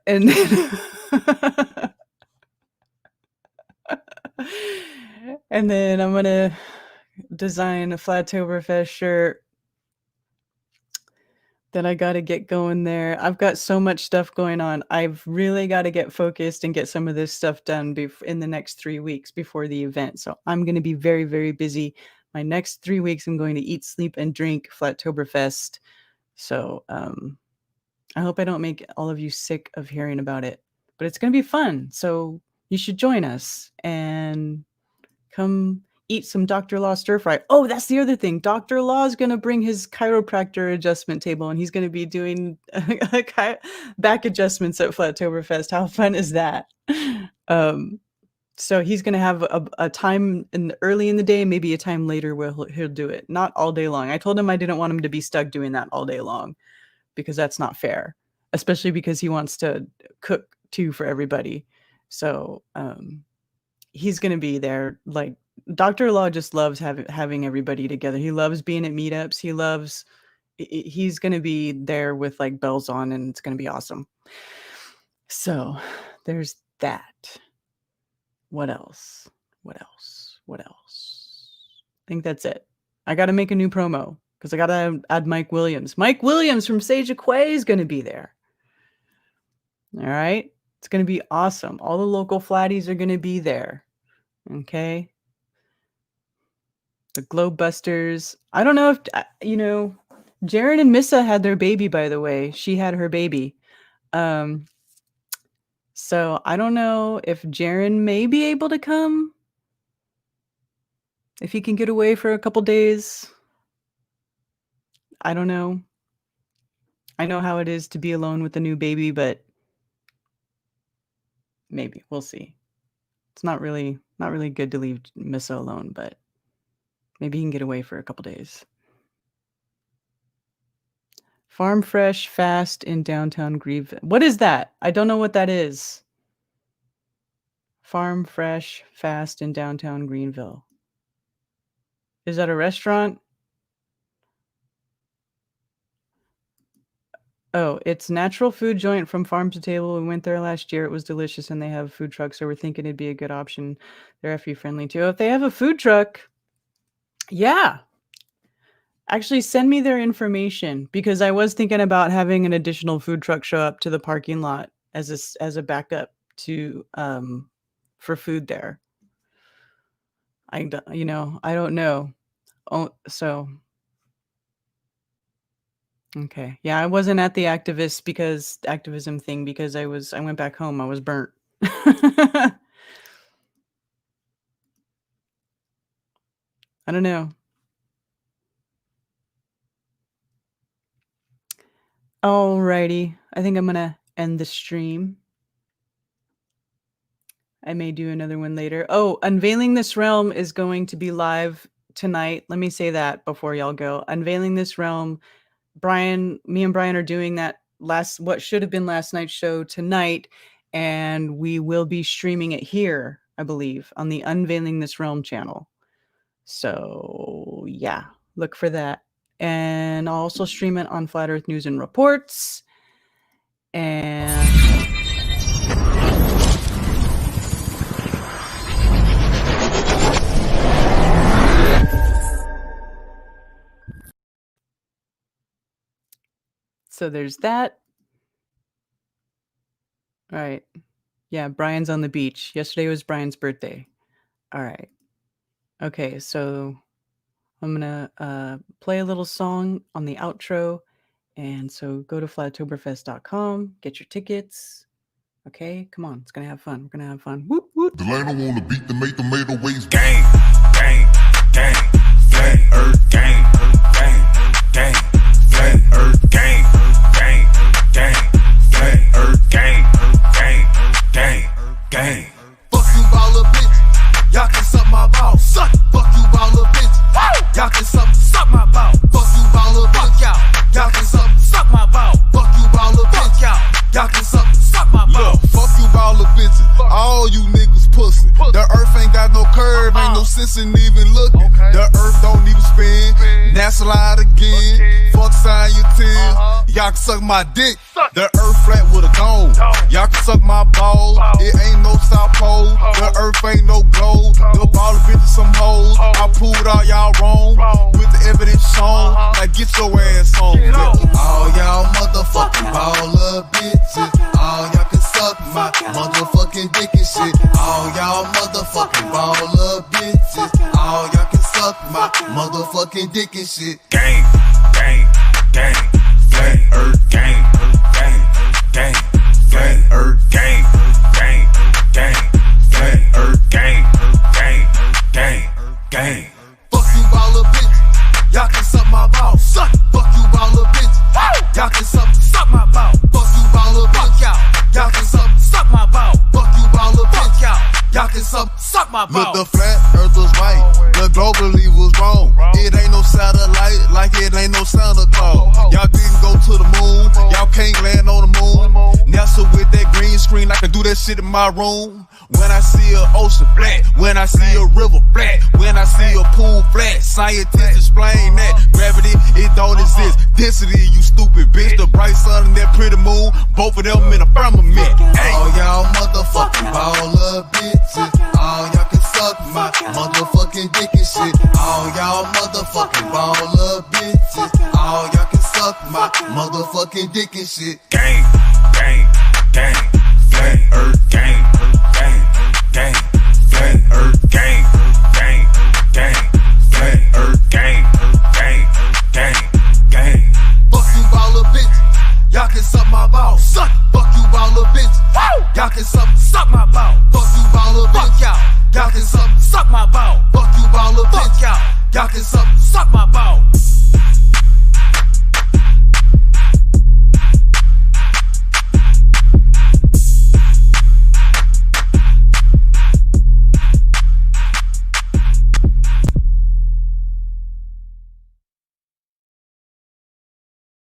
And then and then I'm gonna design a Flatoberfest shirt that I got to get going there. I've got so much stuff going on. I've really got to get focused and get some of this stuff done in the next 3 weeks before the event. So I'm going to be very, very busy. My next 3 weeks, I'm going to eat, sleep, and drink Flatoberfest. So I hope I don't make all of you sick of hearing about it. But it's going to be fun. So you should join us and come eat some Dr. Law stir fry. Oh, that's the other thing. Dr. Law is going to bring his chiropractor adjustment table, and he's going to be doing back adjustments at Flatoberfest. How fun is that? So he's going to have a time early in the day, maybe a time later where he'll do it. Not all day long. I told him I didn't want him to be stuck doing that all day long because that's not fair, especially because he wants to cook too for everybody. So he's going to be there. Like, Dr. Law just loves having everybody together. He loves being at meetups. He's going to be there with like bells on, and it's going to be awesome. So there's that. What else? I think that's it. I got to make a new promo because I got to add Mike Williams. Mike Williams from Sage Quay is going to be there. All right. It's going to be awesome. All the local flatties are going to be there. Okay. The Globebusters. I don't know if, Jaren and Missa had their baby, by the way. She had her baby. So I don't know if Jaren may be able to come. If he can get away for a couple days. I don't know. I know how it is to be alone with a new baby, but maybe. We'll see. It's not really good to leave Missa alone, but maybe he can get away for a couple days. Farm Fresh Fast in downtown Greenville. What is that? I don't know what that is. Farm Fresh Fast in downtown Greenville. Is that a restaurant? Oh, it's natural food joint from farm to table. We went there last year. It was delicious, and they have a food truck, so we're thinking it'd be a good option. They're FE friendly too. If they have a food truck, yeah. Actually, send me their information because I was thinking about having an additional food truck show up to the parking lot as a backup to for food there. I don't know. Oh, so okay. Yeah, I wasn't at the activism thing because I went back home. I was burnt. I don't know. Alrighty. I think I'm gonna end the stream. I may do another one later. Oh, Unveiling This Realm is going to be live tonight. Let me say that before y'all go. Unveiling This Realm. Me and Brian are doing that what should have been last night's show tonight, and we will be streaming it here, I believe, on the Unveiling This Realm channel. So yeah, look for that. And I'll also stream it on Flat Earth News and Reports. And so there's that. All right. Yeah, Brian's on the beach. Yesterday was Brian's birthday. All right. Okay, so I'm going to play a little song on the outro. And so go to flatoberfest.com, get your tickets. Okay, come on. It's going to have fun. We're going to have fun. Whoop, whoop. The line I wanna beat the make tomato waste. Gang, gang, gang, gang, earth, gang, gang, gang, gang, earth, gang, gang, gang, gang, earth, gang, gang, gang, gang. Fuck you, baller bitch. Y'all can suck my ball. Suck. Fuck you, baller bitch. Y'all can suck my ball. Fuck you, baller bitch. Y'all can suck my ball. Fuck you, baller bitch. Y'all can suck my ball. Fuck you, baller bitches. All you niggas pussy. The earth ain't got no curve, ain't no sense in even looking. The earth don't even spin. Y'all can suck my dick. The earth flat with a dome. Y'all can suck my balls. It ain't no South Pole. The earth ain't no globe. The ball of bitches some hoes. I proved all y'all wrong. With the evidence shown. Like get your ass home. All y'all motherfucking baller bitches. All y'all can suck my motherfucking dick and shit. All y'all motherfucking baller bitches. All y'all can suck my motherfucking dick and shit. Gang, gang, gang, gang, earth, gang, gang, gang, gang, earth, gang, gang, gang, gang, earth, gang, gang, gang, gang. Fuck you baller bitch, y'all can suck my balls. Suck. Fuck you baller bitch, y'all can suck my ball. Fuck you baller bitch, y'all can suck my ball. Fuck you baller bitch, y'all can suck my ball. Look, the flat earth was right, the globally was wrong. It ain't no satellite, like it ain't no Santa Claus. Y'all didn't go to the moon, y'all can't land on the moon. NASA with that green screen, I can do that shit in my room. When I see an ocean flat, when I see a river flat, when I see a pool flat, scientists explain that gravity, it don't exist. Density, you stupid bitch. The bright sun and that pretty moon, both of them in a firmament. All y'all motherfucking baller bitches. All y'all can suck my motherfucking dick and shit. All y'all motherfucking baller bitches. All y'all can suck my motherfucking dick and shit. Gang, gang, gang, gang, earth, gang, gang, gang, gang, earth, gang, gang, gang, gang, earth, gang, gang, gang, gang. Fuck you baller bitch, y'all can suck my balls. Suck. Fuck you baller bitch, y'all can suck